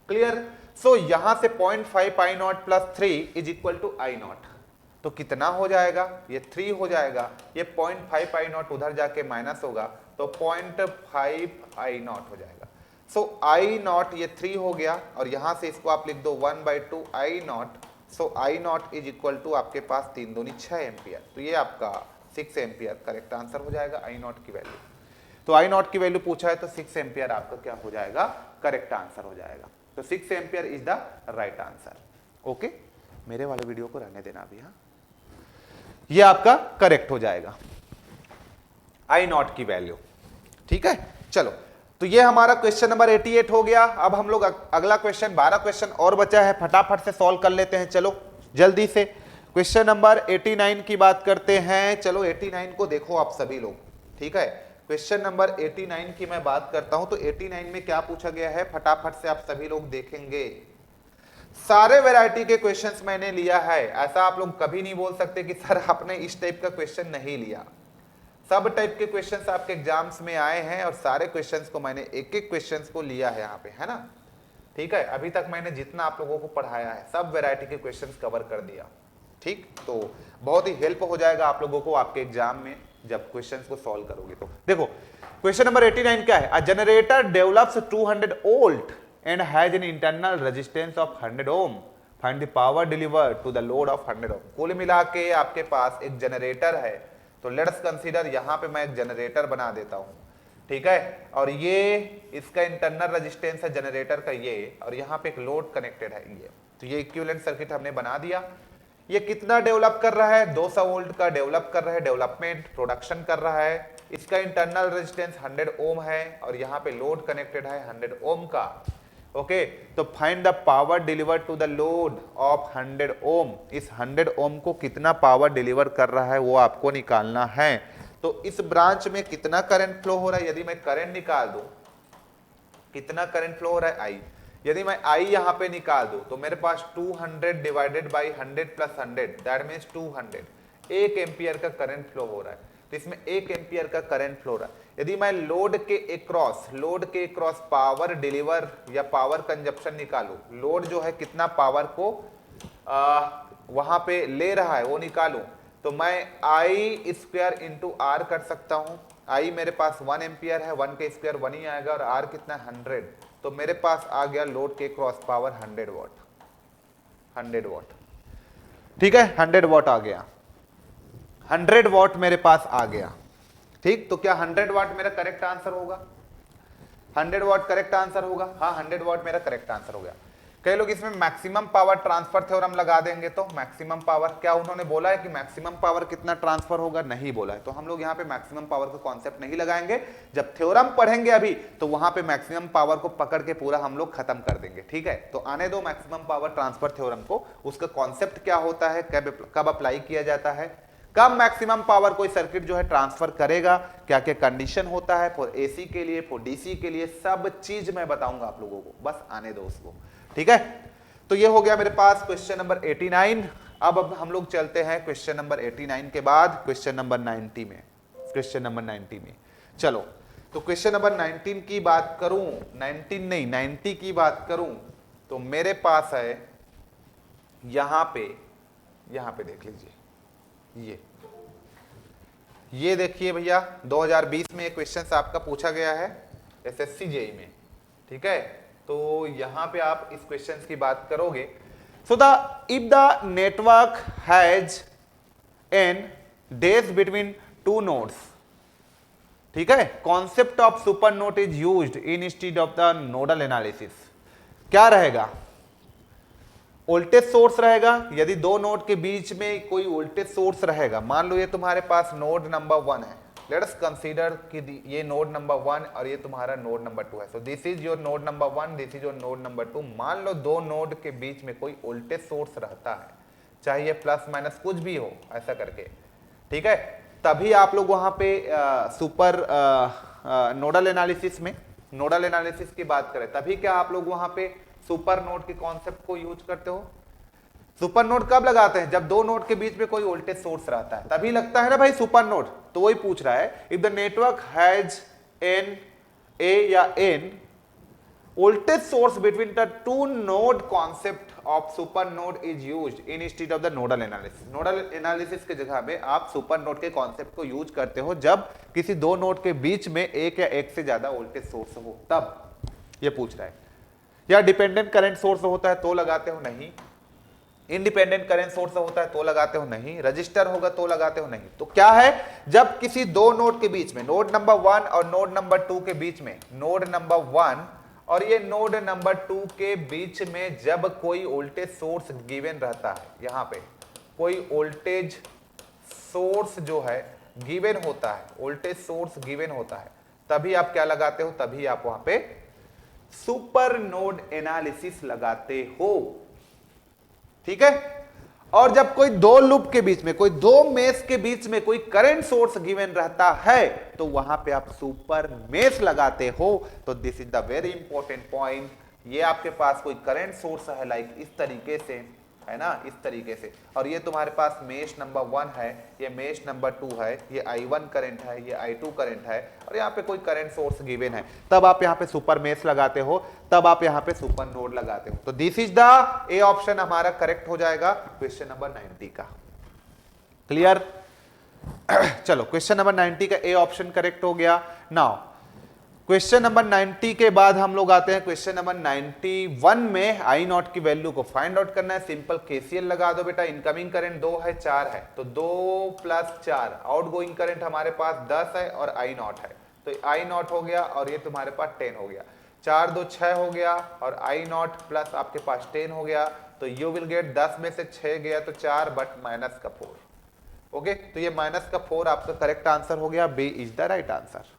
क्लियर? सो यहां से 0.5 I naught plus 3 is equal to I naught, तो कितना हो जाएगा? ये 3 हो जाएगा। ये 0.5 आई नॉट उधर जाके माइनस होगा तो 0.5 आई नॉट हो जाएगा। सो आई नॉट ये 3 हो गया, और यहां से इसको आप लिख दो 1/2 I naught. So I naught is equal to आपके पास 3 दूनी 6 एम्पियर, तो ये आपका 6 एम्पियर करेक्ट आंसर हो जाएगा आई नॉट की वैल्यू। तो आई नॉट की वैल्यू पूछा है तो 6 एम्पियर आपका क्या हो जाएगा? करेक्ट आंसर हो जाएगा। तो 6 ampere is the right answer. Okay, मेरे वाले वीडियो को रहने देना अभी। हाँ, ये आपका करेक्ट हो जाएगा आई नॉट की वैल्यू। ठीक है, चलो तो ये हमारा क्वेश्चन नंबर 88 हो गया। अब हम लोग अगला क्वेश्चन, 12 क्वेश्चन और बचा है, फटाफट से सॉल्व कर लेते हैं। चलो जल्दी से क्वेश्चन नंबर 89 की बात करते हैं। चलो 89 को देखो आप सभी लोग। ठीक है, क्वेश्चन नंबर 89 की मैं बात करता हूं तो 89 में क्या पूछा गया है फटाफट से आप सभी लोग देखेंगे। सारे वैरायटी के क्वेश्चंस मैंने लिया है, ऐसा आप लोग कभी नहीं बोल सकते कि सर आपने इस टाइप का क्वेश्चन नहीं लिया। सब टाइप के क्वेश्चंस आपके एग्जाम्स में आए हैं और सारे क्वेश्चंस को मैंने एक एक क्वेश्चंस को लिया है यहाँ पे, है ना। ठीक है, अभी तक मैंने जितना आप लोगों को पढ़ाया है सब वैरायटी के क्वेश्चंस कवर कर दिया। ठीक, तो बहुत ही हेल्प हो जाएगा आप लोगों को आपके एग्जाम में जब क्वेश्चंस को सॉल्व करोगे। तो देखो क्वेश्चन नंबर 89 क्या है? A generator develops 200 volt and has an internal resistance of 100 ohm, find the power delivered to the load of 100 ohm. कुल मिला के आपके पास एक जनरेटर है, तो लेट्स कंसीडर यहां पे मैं एक जनरेटर बना देता हूं। ठीक है, और ये इसका इंटरनल रेजिस्टेंस है जनरेटर का ये, और यहाँ पे एक लोड कनेक्टेड है ये। तो ये इक्विवेलेंट सर्किट हमने बना दिया। ये कितना डेवलप कर रहा है? 200 वोल्ट का डेवलप कर रहा है, डेवलपमेंट प्रोडक्शन कर रहा है। इसका इंटरनल रेजिस्टेंस 100 ओम है और यहाँ पे लोड कनेक्टेड है 100 ओम का। ओके, तो find the power deliver to the load of 100 ohm. इस 100 ओम को कितना पावर डिलीवर कर रहा है वो आपको निकालना है। तो इस ब्रांच में कितना करंट फ्लो हो रहा है? यदि मैं करंट निकाल दूं, कितना करंट फ्लो हो रहा है? आई। यदि मैं आई यहाँ पे निकाल दूं तो मेरे पास 200 divided by 100 plus 100 that means 200, 1 ampere का करंट फ्लो हो रहा है। तो इसमें 1 एम्पियर का करंट फ्लो हो रहा है। यदि मैं लोड के अक्रॉस पावर डिलीवर या पावर कंजप्शन निकालू, लोड जो है कितना पावर को वहां पे ले रहा है वो निकालू, तो मैं आई स्क्वायर इंटू आर कर सकता हूं। आई मेरे पास 1 एम्पियर है, 1 के स्क्वायर 1 ही आएगा, और आर कितना 100, तो मेरे पास आ गया लोड के क्रॉस पावर 100 वॉट। 100 वॉट, ठीक है, 100 वॉट आ गया। 100 वॉट मेरे पास आ गया। ठीक, तो क्या 100 वाट मेरा करेक्ट आंसर होगा? 100 वॉट करेक्ट आंसर होगा। हाँ 100 वॉट मेरा करेक्ट आंसर हो गया। कई लोग इसमें मैक्सिमम पावर ट्रांसफर थ्योरम लगा देंगे, तो मैक्सिमम पावर क्या उन्होंने बोला है कि मैक्सिमम पावर कितना ट्रांसफर होगा, नहीं बोला है, तो हम लोग यहाँ पे मैक्सिमम पावर का कॉन्सेप्ट नहीं लगाएंगे। जब थ्योरम पढ़ेंगे अभी तो वहां पे मैक्सिमम पावर को पकड़ के पूरा हम लोग खत्म कर देंगे, ठीक है। तो आने दो मैक्सिमम पावर ट्रांसफर थ्योरम को, उसका कॉन्सेप्ट क्या होता है, कब अप्लाई किया जाता है, कब मैक्सिमम पावर कोई सर्किट जो है ट्रांसफर करेगा, क्या क्या कंडीशन होता है फॉर एसी के लिए, फॉर डीसी के लिए, सब चीज मैं बताऊंगा आप लोगों को, बस आने दो उसको, ठीक है। तो ये हो गया मेरे पास क्वेश्चन नंबर 89। अब हम लोग चलते हैं क्वेश्चन नंबर 89 के बाद क्वेश्चन नंबर 90 में। क्वेश्चन नंबर 90 में चलो, तो क्वेश्चन नंबर 19 की बात करूं, 19 नहीं 90 की बात करूं, तो मेरे पास है यहां पे देख लीजिए, ये देखिए भैया 2020 में क्वेश्चन आपका पूछा गया है एसएससी जेईई में, ठीक है। तो यहां पे आप इस क्वेश्चन की बात करोगे, so if the network has N days between two nodes, ठीक है, concept of super node is used in instead of the nodal analysis. क्या रहेगा, वोल्टेज सोर्स रहेगा। यदि दो नोड के बीच में कोई वोल्टेज सोर्स रहेगा, मान लो ये तुम्हारे पास नोड नंबर 1 है, लेट अस कंसीडर कि ये नोड नंबर 1 और ये तुम्हारा नोड नंबर 2 है। So this is your node number 1, this is your node number 2। मान लो दो नोड के बीच में कोई वोल्टेज सोर्स रहता है, चाहे ये प्लस माइनस कुछ भी हो, ऐसा करके, ठीक है। तभी आप लोग वहां पे सुपर नोडल एनालिसिस की बात करें, तभी क्या आप लोग वहां पे सुपर नोड के कॉन्सेप्ट को यूज करते हो। सुपर नोड कब लगाते हैं, जब दो नोड के बीच में कोई वोल्टेज सोर्स रहता है, तभी लगता है ना भाई सुपर नोड। तो वही पूछ रहा है, if the network has an a या an voltage source between the two node, concept of super node is used in instead of the nodal analysis. Nodal analysis के जगह में आप सुपर नोड के कॉन्सेप्ट को यूज करते हो जब किसी दो नोड के बीच में एक या एक से ज्यादा वोल्टेज सोर्स हो, तब ये पूछ रहा है। या डिपेंडेंट करंट सोर्स होता है तो लगाते हो, नहीं। इंडिपेंडेंट करंट सोर्स होता है तो लगाते हो, नहीं। रजिस्टर होगा तो लगाते हो, नहीं। तो क्या है, जब किसी दो नोड के बीच में, नोड नंबर 1 और नोड नंबर 2 के बीच में, नोड नंबर 1 और ये नोड नंबर 2 के बीच में जब कोई वोल्टेज सोर्स गिवन रहता है, यहां पे कोई वोल्टेज सोर्स जो है गिवन होता है, वोल्टेज सोर्स गिवन होता है, तभी आप क्या लगाते हो, तभी आप वहां पे सुपर नोड एनालिसिस लगाते हो, ठीक है। और जब कोई दो लूप के बीच में, कोई दो मेश के बीच में कोई करंट सोर्स गिवन रहता है, तो वहां पे आप सुपर मेश लगाते हो। तो this is the very important point. ये आपके पास कोई करंट सोर्स है, लाइक इस तरीके से है ना, इस तरीके से, और ये तुम्हारे पास मेश नंबर 1 है, ये मेश नंबर 2 है, ये I1 करंट है, ये I2 करंट है, और यहाँ पे कोई करंट सोर्स गिवन है, तब आप यहाँ पे सुपर मेश लगाते हो, तब आप यहाँ पे सुपर नोड लगाते हो। तो this is the A option हमारा करेक्ट हो जाएगा क्वेश्चन नंबर 90 का। क्लियर? चलो क्वेश्चन नंबर 90 का ए ऑप्शन करेक्ट हो गया। नाउ क्वेश्चन नंबर 90 के बाद हम लोग आते हैं क्वेश्चन नंबर 91 में। आई नॉट की वैल्यू को फाइंड आउट करना है। सिंपल केसीएल लगा दो बेटा। इनकमिंग करंट 2 है, 4 है, तो 2 + 4, आउटगोइंग करंट हमारे पास 10 है और आई नॉट है, तो आई नॉट हो गया और ये तुम्हारे पास 10 हो गया। 4 2 6 हो गया और आई नॉट प्लस आपके पास 10 हो गया, तो यू विल गेट 10 में से 6 गया तो 4 बट माइनस का 4। ओके, तो ये माइनस का 4 आपका करेक्ट आंसर हो गया। B is the right answer.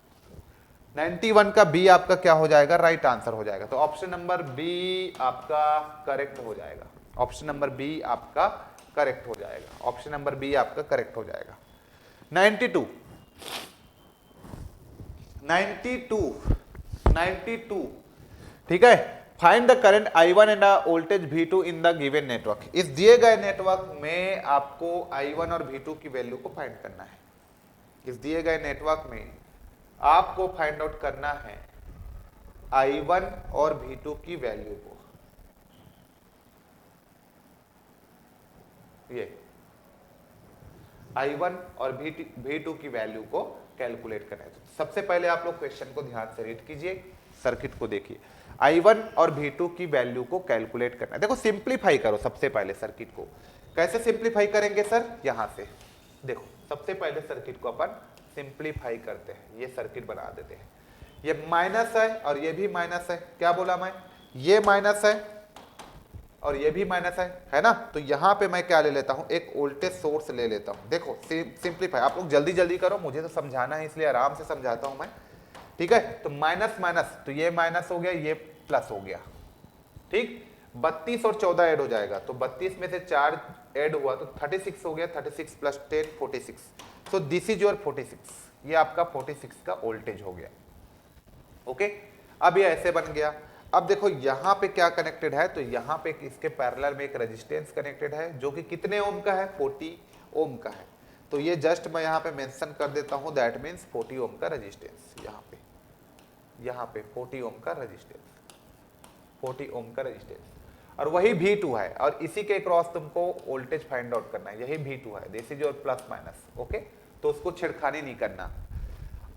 91 का बी आपका क्या हो जाएगा, राइट आंसर हो जाएगा। तो ऑप्शन नंबर बी आपका करेक्ट हो जाएगा। ऑप्शन नंबर बी आपका करेक्ट हो जाएगा। ऑप्शन नंबर बी आपका करेक्ट हो जाएगा। 92 ठीक है। Find the current I1 end voltage V2 in the given network. इस दिए गए नेटवर्क में आपको I1 और V2 की वैल्यू को फाइंड करना है। इस दिए गए नेटवर्क में आपको फाइंड आउट करना है I1 और V2 की वैल्यू को। ये I1 और V2 की वैल्यू को कैलकुलेट करना है। सबसे पहले आप लोग क्वेश्चन को ध्यान से रीड कीजिए, सर्किट को देखिए। I1 और V2 की वैल्यू को कैलकुलेट करना है। देखो सिंप्लीफाई करो सबसे पहले सर्किट को। कैसे सिंप्लीफाई करेंगे सर? यहां से देखो, सबसे पहले सर्किट को अपन सिंप्लीफाई करते हैं। ये सर्किट बना देते हैं। ये माइनस है और ये भी माइनस है, क्या बोला मैं, ये माइनस है और ये भी माइनस है ना। तो यहां पे मैं क्या ले लेता हूं, एक वोल्टेज सोर्स ले लेता हूं। देखो सिंप्लीफाई, आप लोग जल्दी जल्दी करो, मुझे तो समझाना है इसलिए आराम से समझाता हूं मैं, ठीक है। तो माइनस माइनस, तो ये माइनस हो गया, ये प्लस हो गया, ठीक। 32 और 14 ऐड हो जाएगा, तो 32 में से 4 ऐड हुआ तो 36 हो गया, 36 plus 10 46। So this is your 46, ये आपका 46 का वोल्टेज हो गया, ओके। अब ये ऐसे बन गया। अब देखो यहां पे क्या कनेक्टेड है, तो यहां पे इसके पैरेलल में एक रेजिस्टेंस कनेक्टेड है जो कि कितने ओम का है, 40 ओम का है। तो ये जस्ट मैं यहां पे मेंशन कर देता हूं, दैट मींस 40 ओम का रेजिस्टेंस, यहां पे 40 ओम का रेजिस्टेंस, 40 ओम का रेजिस्टेंस, और वही V2 है, और इसी के क्रॉस तुमको वोल्टेज फाइंड आउट करना है, यही V2 है, this is your plus minus, okay. तो उसको छेड़खानी नहीं करना।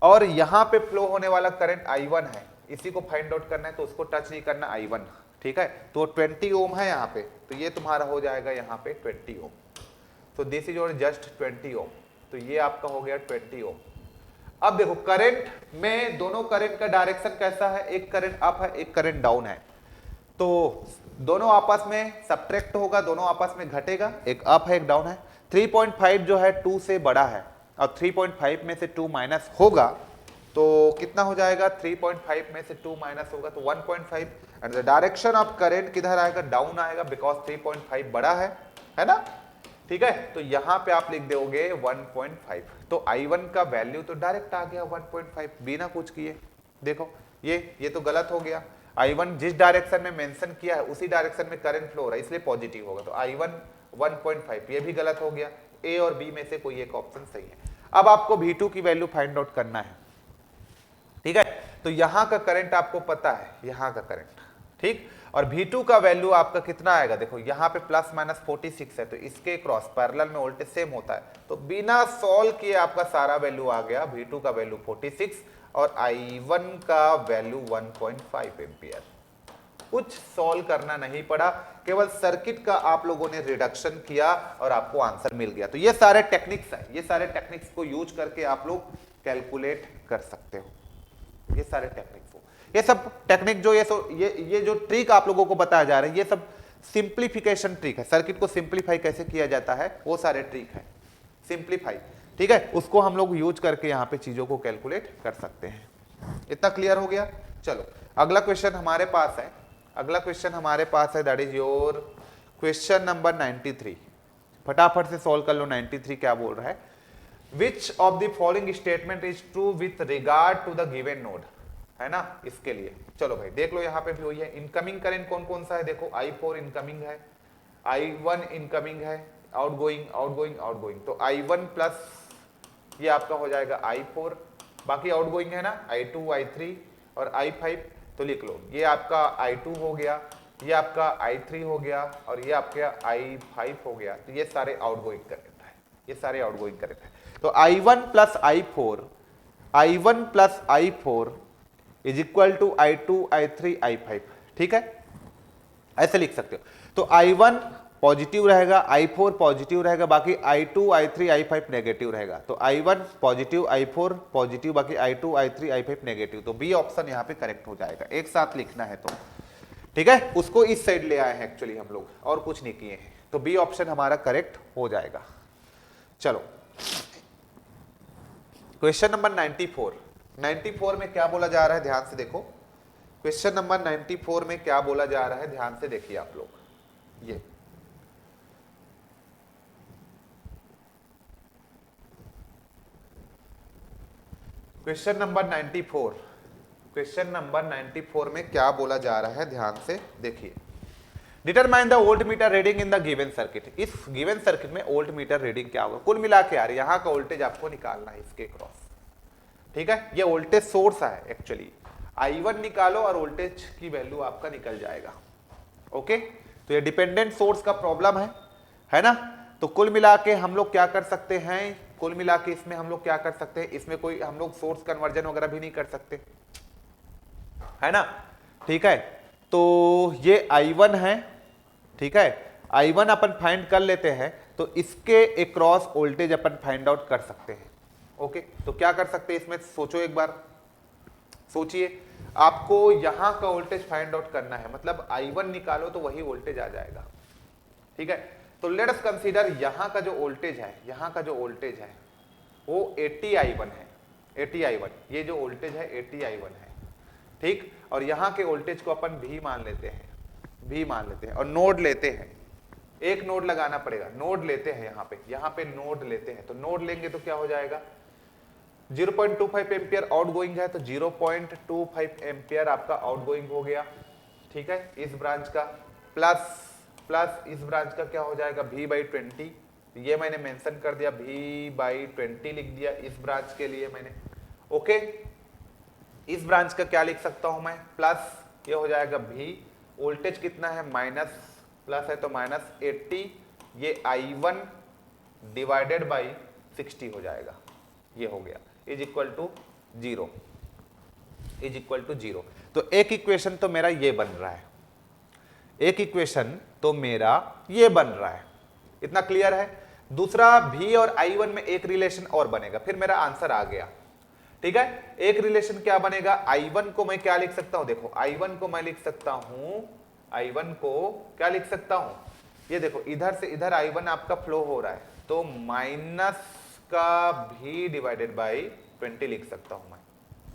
और यहां पे फ्लो होने वाला करंट I1 है, इसी को फाइंड आउट करना है, तो उसको टच नहीं करना, I1, ठीक है। तो 20 ओम है यहाँ पे, तो ये तुम्हारा हो जाएगा यहाँ पे 20 ओम। तो दिस इज योर जस्ट 20 ओम, तो ये आपका हो गया 20 ओम। अब देखो करंट में, दोनों करंट का डायरेक्शन कैसा है, एक करंट अप है, एक करंट डाउन है, तो दोनों आपस में सब्ट्रैक्ट होगा, दोनों आपस में घटेगा, एक अप है एक डाउन है। 3.5 जो है 2 से बड़ा है, और 3.5 में से 2 माइनस होगा तो कितना हो जाएगा, 3.5 में से 2 माइनस होगा तो 1.5, and the direction of current किधर आएगा, डाउन आएगा, बिकॉज 3.5 बड़ा है ना, ठीक है। तो यहां पे आप लिख दोगे 1.5, तो I1 का वैल्यू तो डायरेक्ट आ गया 1.5 बिना कुछ किए। देखो ये तो गलत हो गया, I1 जिस डायरेक्शन में मेंशन किया है उसी डायरेक्शन में करंट फ्लो हो रहा है, इसलिए पॉजिटिव होगा, तो I1 1.5, ये भी गलत हो गया। A और B में से कोई एक ऑप्शन सही है। अब आपको V2 की वैल्यू फाइंड आउट करना है, ठीक है। तो यहां का करंट आपको पता है, यहां का करंट, ठीक, और V2 का वैल्यू आपका कितना आएगा, देखो यहां पे प्लस माइनस 46 है, तो इसके क्रॉस पैरेलल में वोल्टेज सेम होता है, तो बिना सॉल्व किए आपका सारा वैल्यू आ गया, V2 का वैल्यू 46 और I1 का वैल्यू 1.5 एम्पियर। कुछ सॉल्व करना नहीं पड़ा, केवल सर्किट का आप लोगों ने रिडक्शन किया और आपको आंसर मिल गया। तो ये सारे टेक्निक्स है, ये सारे टेक्निक्स को यूज करके आप लोग कैलकुलेट कर सकते हो, ये सारे टेक्निक्स हो, ये सब टेक्निक जो ये जो ट्रिक आप लोगों को बताया जा रहा है, ये सब सिंप्लीफिकेशन ट्रिक है। सर्किट को सिंप्लीफाई कैसे किया जाता है वो सारे ट्रिक है, सिंप्लीफाई, ठीक है, उसको हम लोग यूज करके यहाँ पे चीजों को कैलकुलेट कर सकते हैं। इतना क्लियर हो गया। चलो अगला क्वेश्चन हमारे पास है, अगला क्वेश्चन हमारे पास है, that is your question number 93। फटाफट से सॉल्व कर लो। 93 क्या बोल रहा है, which of the following statement is true with regard to the given node, है ना। इसके लिए चलो भाई देख लो, यहाँ पे भी वही है। इनकमिंग करंट कौन कौन सा है, देखो I4 इनकमिंग है, I1 इनकमिंग है, आउटगोइंग आउटगोइंग आउटगोइंग, तो I1 प्लस ये आपका हो जाएगा I4, बाकी आउटगोइंग है ना I2 I3 और I5, तो लिख लो ये आपका I2 हो गया, ये आपका I3 हो गया और ये आपका I5 हो गया, तो ये सारे आउटगोइंग करंट है, ये सारे आउटगोइंग करंट है। तो I1 plus I4, I1 plus I4 is equal to I2 I3 I5, ठीक है, ऐसे लिख सकते हो। तो I1 पॉजिटिव रहेगा, I4 पॉजिटिव रहेगा, बाकी I2 I3 I5 नेगेटिव रहेगा। तो I1 पॉजिटिव, I4 पॉजिटिव, बाकी I2 I3 I5 नेगेटिव। तो बी ऑप्शन यहाँ पे करेक्ट हो जाएगा, एक साथ लिखना है तो, ठीक है। उसको इस साइड ले आए हैं एक्चुअली हम लोग, और कुछ नहीं किए हैं, तो बी ऑप्शन हमारा करेक्ट हो जाएगा। चलो क्वेश्चन नंबर 94। 94 में क्या बोला जा रहा है, ध्यान से देखो। क्वेश्चन नंबर 94 में क्या बोला जा रहा है, ध्यान से देखिए आप लोग। ये क्वेश्चन नंबर 94, क्वेश्चन नंबर 94 में क्या बोला जा रहा है, ध्यान से देखिए। Determine the volt meter reading in the given circuit. इस गिवन सर्किट में वोल्ट मीटर रीडिंग क्या होगा, कुल मिला के यार यहाँ का वोल्टेज आपको निकालना है इसके क्रॉस, ठीक है। ये वोल्टेज सोर्स है एक्चुअली, I1 निकालो और वोल्टेज की वैल्यू आपका निकल जाएगा, ओके। तो ये डिपेंडेंट सोर्स का प्रॉब्लम है ना। तो कुल मिला के हम लोग क्या कर सकते हैं, कुल मिला के इसमें हम लोग क्या कर सकते हैं, इसमें कोई हम लोग सोर्स कन्वर्जन वगैरह भी नहीं कर सकते, है ना, ठीक है। तो ये I1 है, ठीक है, I1 अपन फाइंड कर लेते हैं, तो इसके अक्रॉस वोल्टेज अपन फाइंड आउट कर सकते हैं, ओके। तो क्या कर सकते हैं इसमें, सोचो एक बार, सोचिए, आपको यहां का वोल्टेज फाइंड आउट करना है, मतलब I1 निकालो तो वही वोल्टेज आ जाएगा, ठीक है। तो लेट अस कंसीडर यहां का जो वोल्टेज है, यहां का जो वोल्टेज है वो 80I1 है, 80I1, ये जो वोल्टेज है 80I1 है, ठीक। और यहां के वोल्टेज को अपन V मान लेते हैं, V मान लेते हैं, और नोड लेते हैं, एक नोड लगाना पड़ेगा, नोड लेते हैं यहाँ पे नोड लेते हैं। तो नोड लेंगे तो क्या हो जाएगा, 0.25 एम्पियर आउटगोइंग है, तो 0.25 एम्पियर आपका आउटगोइंग हो गया, ठीक है, इस ब्रांच का, प्लस इस ब्रांच का क्या हो जाएगा, V/20, ये मैंने मेंशन कर दिया, V/20 लिख दिया इस ब्रांच के लिए मैंने, ओके। इस ब्रांच का क्या लिख सकता हूं मैं, प्लस ये हो जाएगा V, वोल्टेज कितना है, माइनस, प्लस है तो -80, ये I1 डिवाइडेड बाई 60 हो जाएगा, ये हो गया, is equal to 0, is equal to 0। तो एक इक्वेशन तो मेरा ये बन रहा है, एक इक्वेशन तो मेरा ये बन रहा है, इतना क्लियर है। दूसरा V और I1 में एक रिलेशन और बनेगा, फिर मेरा आंसर आ गया, ठीक है। एक रिलेशन क्या बनेगा, I1 को मैं क्या लिख सकता हूं, देखो I1 को मैं लिख सकता हूं, I1 को क्या लिख सकता हूं, ये देखो इधर से इधर I1 आपका फ्लो हो रहा है, तो माइनस का V डिवाइडेड बाई 20 लिख सकता हूं मैं,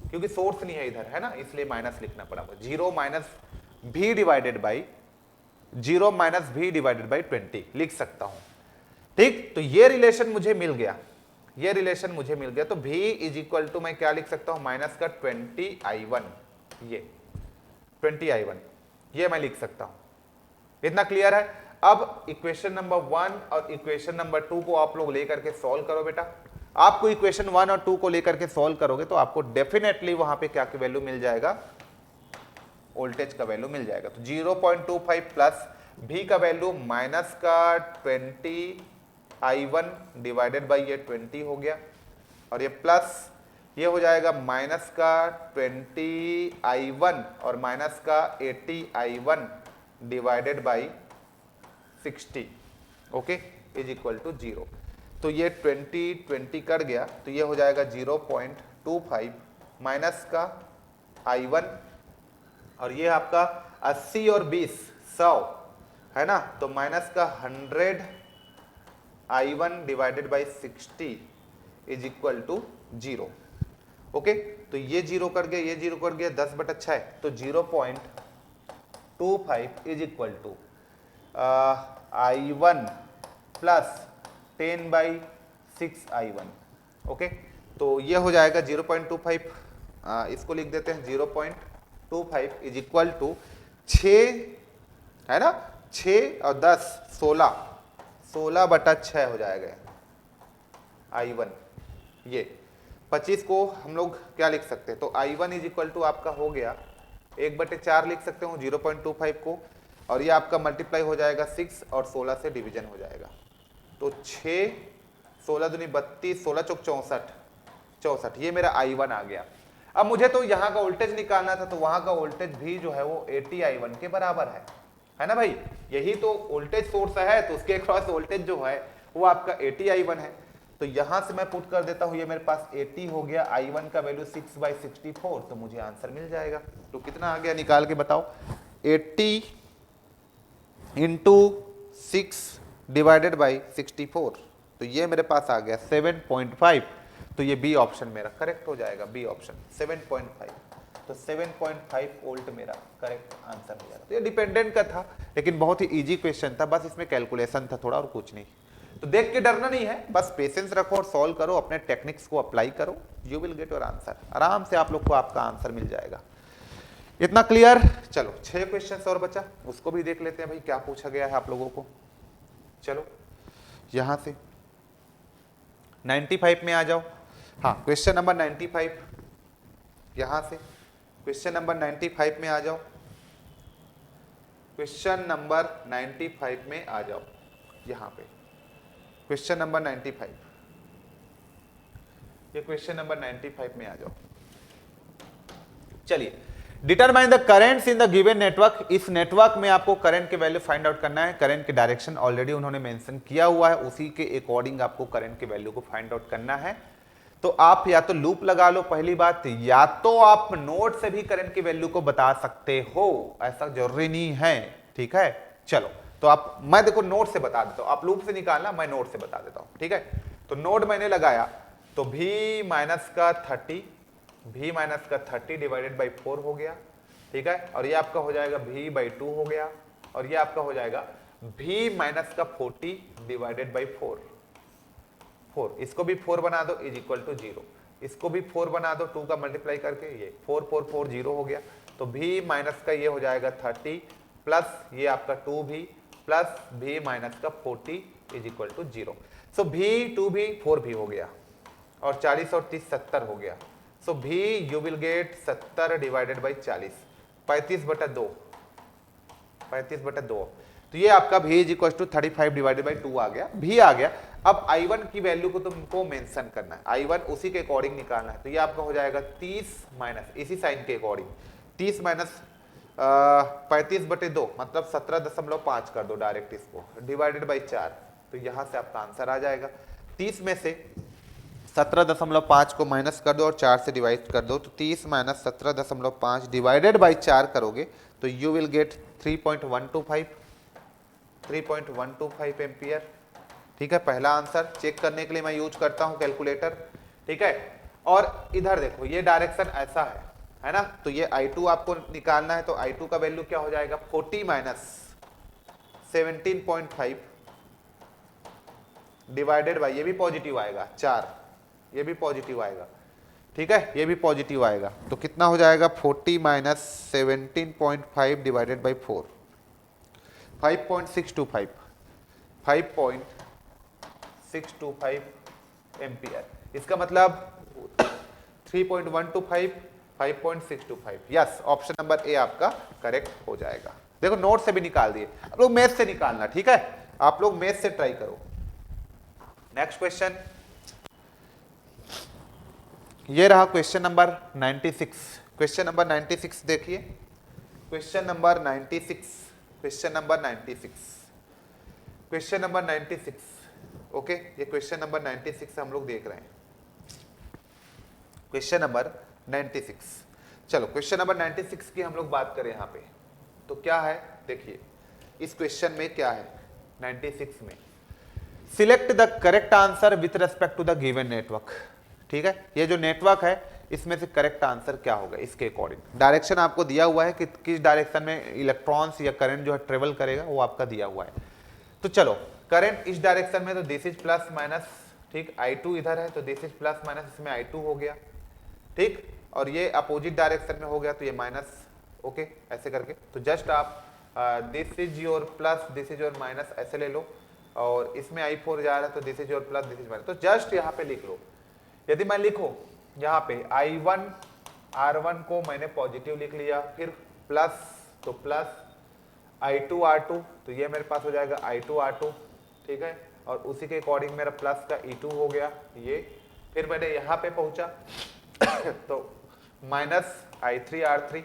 क्योंकि सोर्स नहीं है इधर, है ना, इसलिए माइनस लिखना पड़ा, 0 माइनस V डिवाइडेड बाई 20 लिख सकता हूं, ठीक। तो ये रिलेशन मुझे मिल गया, ये रिलेशन मुझे मिल गया। तो V इज इक्वल टू मैं क्या लिख सकता हूं, माइनस का 20I1, ये 20I1, ये मैं लिख सकता हूं, इतना क्लियर है। अब इक्वेशन नंबर 1 और इक्वेशन नंबर 2 को आप लोग लेकर के सॉल्व करो बेटा। आपको इक्वेशन 1 और 2 को लेकर के सॉल्व करोगे तो आपको डेफिनेटली वहां पे क्या की वैल्यू मिल जाएगा, वोल्टेज का वैल्यू मिल जाएगा। तो 0.25 प्लस V का वैल्यू माइनस का 20I1 डिवाइडेड बाई ये 20 हो गया, और ये प्लस ये हो जाएगा माइनस का 20I1 और माइनस का 80I1 divided by 60, okay, is equal to 0। तो ये 20 कट गया, तो ये हो जाएगा 0.25 माइनस का I1, और ये आपका 80 और 20 100 है ना, तो माइनस का 100I1 divided by 60 is equal to 0, okay. तो ये 0 कर गया, ये 0 कर गया, 10/6, तो 0.25 is equal to I1 plus 10/6I1, okay. तो ये हो जाएगा 0.25, इसको लिख देते हैं 0.25 इज इक्वल टू 6, है ना, 6 और 10 16/6 हो जाएगा I1। ये 25 को हम लोग क्या लिख सकते हैं, तो I1 इज इक्वल टू आपका हो गया 1/4 लिख सकते हो 0.25 को, और ये आपका मल्टीप्लाई हो जाएगा 6 और 16 से डिवीजन हो जाएगा, तो 6 16 दूनी 32, 16 चौक 64, ये मेरा I1 आ गया। अब मुझे तो यहाँ का वोल्टेज निकालना था, तो वहां का वोल्टेज भी जो है वो 80I1 के बराबर है ना भाई, यही तो वोल्टेज सोर्स है, तो उसके क्रॉस वोल्टेज जो है वो आपका 80I1 है। तो यहां से मैं पुट कर देता हूं, ये मेरे पास 80 हो गया, I1 का वैल्यू 6/64, तो मुझे आंसर मिल जाएगा। तो कितना आ गया निकाल के बताओ, 80 इंटू 6 डिवाइडेड बाई 64, तो ये मेरे पास आ गया 7.5, तो ये बी ऑप्शन मेरा करेक्ट हो जाएगा, बी ऑप्शन 7.5, तो 7.5 वोल्ट मेरा करेक्ट आंसर हो जाएगा। तो ये डिपेंडेंट का था, लेकिन बहुत ही इजी क्वेश्चन था, बस इसमें कैलकुलेशन था थोड़ा और कुछ नहीं। तो देख के डरना नहीं है, बस पेशेंस रखो और सॉल्व करो, अपने टेक्निक्स को अप्लाई करो, you will get your answer, आराम से आप लोग को आपका आंसर मिल जाएगा। इतना क्लियर। चलो 6 क्वेश्चन और बचा, उसको भी देख लेते हैं भाई क्या पूछा गया है आप लोगों को। चलो यहां से 95 में आ जाओ। हाँ, क्वेश्चन नंबर 95, यहां से क्वेश्चन नंबर 95 में आ जाओ, क्वेश्चन नंबर 95 में आ जाओ, यहां पे क्वेश्चन नंबर 95, ये क्वेश्चन नंबर 95 में आ जाओ। चलिए, determine the currents in the given network. इस नेटवर्क में आपको करंट के वैल्यू फाइंड आउट करना है। करंट की डायरेक्शन ऑलरेडी उन्होंने मेंशन किया हुआ है, उसी के अकॉर्डिंग आपको करंट के वैल्यू को फाइंड आउट करना है। तो आप या तो लूप लगा लो पहली बात, या तो आप नोड से भी करंट की वैल्यू को बता सकते हो, ऐसा जरूरी नहीं है, ठीक है। चलो तो आप, मैं देखो नोड से बता देता हूं, आप लूप से निकालना, मैं नोड से बता देता हूं, ठीक है। तो नोड मैंने लगाया तो v माइनस का 30 डिवाइडेड बाई 4 हो गया, ठीक है। और ये आपका हो जाएगा v/2 हो गया, और ये आपका हो जाएगा v माइनस का 40 डिवाइडेड बाई 4, इसको भी 4 बना दो इज इक्वल टू 0, इसको भी 4 बना दो 2 का मल्टीप्लाई करके, ये 4 4 4 0 हो गया। तो v माइनस का ये हो जाएगा 30 प्लस ये आपका 2v प्लस v माइनस का 40 is equal to 0। So v 2v 4v हो गया, और 40 और 30 70 हो गया। So v you will get 70 divided by 40, 35/2, 35/2। तो ये आपका v is equal to 35 divided by 2 आ गया, v आ गया। अब I1 की वैल्यू को तुमको मेंशन करना है, I1 उसी के अकॉर्डिंग निकालना है। तो ये आपका हो जाएगा 30 माइनस इसी साइन के अकॉर्डिंग 30 माइनस 35/2 मतलब 17.5 कर दो डायरेक्ट इसको, डिवाइडेड बाई 4। तो यहां से आपका आंसर आ जाएगा। 30 में से 17.5 को माइनस कर दो और 4 से डिवाइड कर दो, तो 30 माइनस 17.5 डिवाइडेड बाई 4 करोगे तो यू विल गेट 3.125 एम्पियर, ठीक है। पहला आंसर चेक करने के लिए मैं यूज करता हूं कैलकुलेटर, ठीक है। और इधर देखो ये डायरेक्शन ऐसा है ना, तो ये I2 आपको निकालना है। तो I2 का वैल्यू क्या हो जाएगा 40 माइनस 17.5 डिवाइडेड बाई, ये भी पॉजिटिव आएगा 4, ये भी पॉजिटिव आएगा, ठीक है, ये भी पॉजिटिव आएगा। तो कितना हो जाएगा 40 माइनस 17.5 डिवाइडेड बाई 4, 5.625 एम्पियर। इसका मतलब 3.125 5.625। यस, ऑप्शन नंबर ए आपका करेक्ट हो जाएगा। देखो नोट से भी निकाल दिए, आप लोग मैथ से निकालना, ठीक है, आप लोग मैथ से ट्राई करो। नेक्स्ट क्वेश्चन, ये रहा क्वेश्चन नंबर 96। क्वेश्चन नंबर 96 देखिए, question number 96, question number 96, okay. ये क्वेश्चन नंबर 96 हम लोग देख रहे हैं, क्वेश्चन नंबर 96। चलो क्वेश्चन नंबर 96 की हम लोग बात करें यहाँ पे, तो क्या है देखिए, इस क्वेश्चन में क्या है 96 में, select the correct answer with respect to the given network, ठीक है। ये जो नेटवर्क है इसमें से करेक्ट आंसर क्या होगा, इसके अकॉर्डिंग डायरेक्शन आपको दिया हुआ है कि किस डायरेक्शन में इलेक्ट्रॉन्स या करंट जो है ट्रेवल करेगा, वो आपका दिया हुआ है। तो चलो करंट इस डायरेक्शन में, तो दिस इज प्लस माइनस, ठीक, I2 इधर है तो दिस इज प्लस माइनस, इसमें I2 हो गया, ठीक, और ये अपोजिट डायरेक्शन में हो गया तो ये माइनस, ओके, ऐसे करके। तो जस्ट आप this is your plus, this is your minus, ऐसे ले लो, और इसमें I4 जा रहा है तो this is your plus, this is minus. तो जस्ट यहाँ पे लिख लो, यदि मैं लिखूं यहाँ पे I1 R1 को मैंने पॉजिटिव लिख लिया, फिर प्लस तो प्लस I2 R2, तो ये मेरे पास हो जाएगा I2 R2, ठीक है, और उसी के अकॉर्डिंग मेरा प्लस का E2 हो गया ये। फिर मैंने यहाँ पे पहुंचा तो माइनस I3 R3,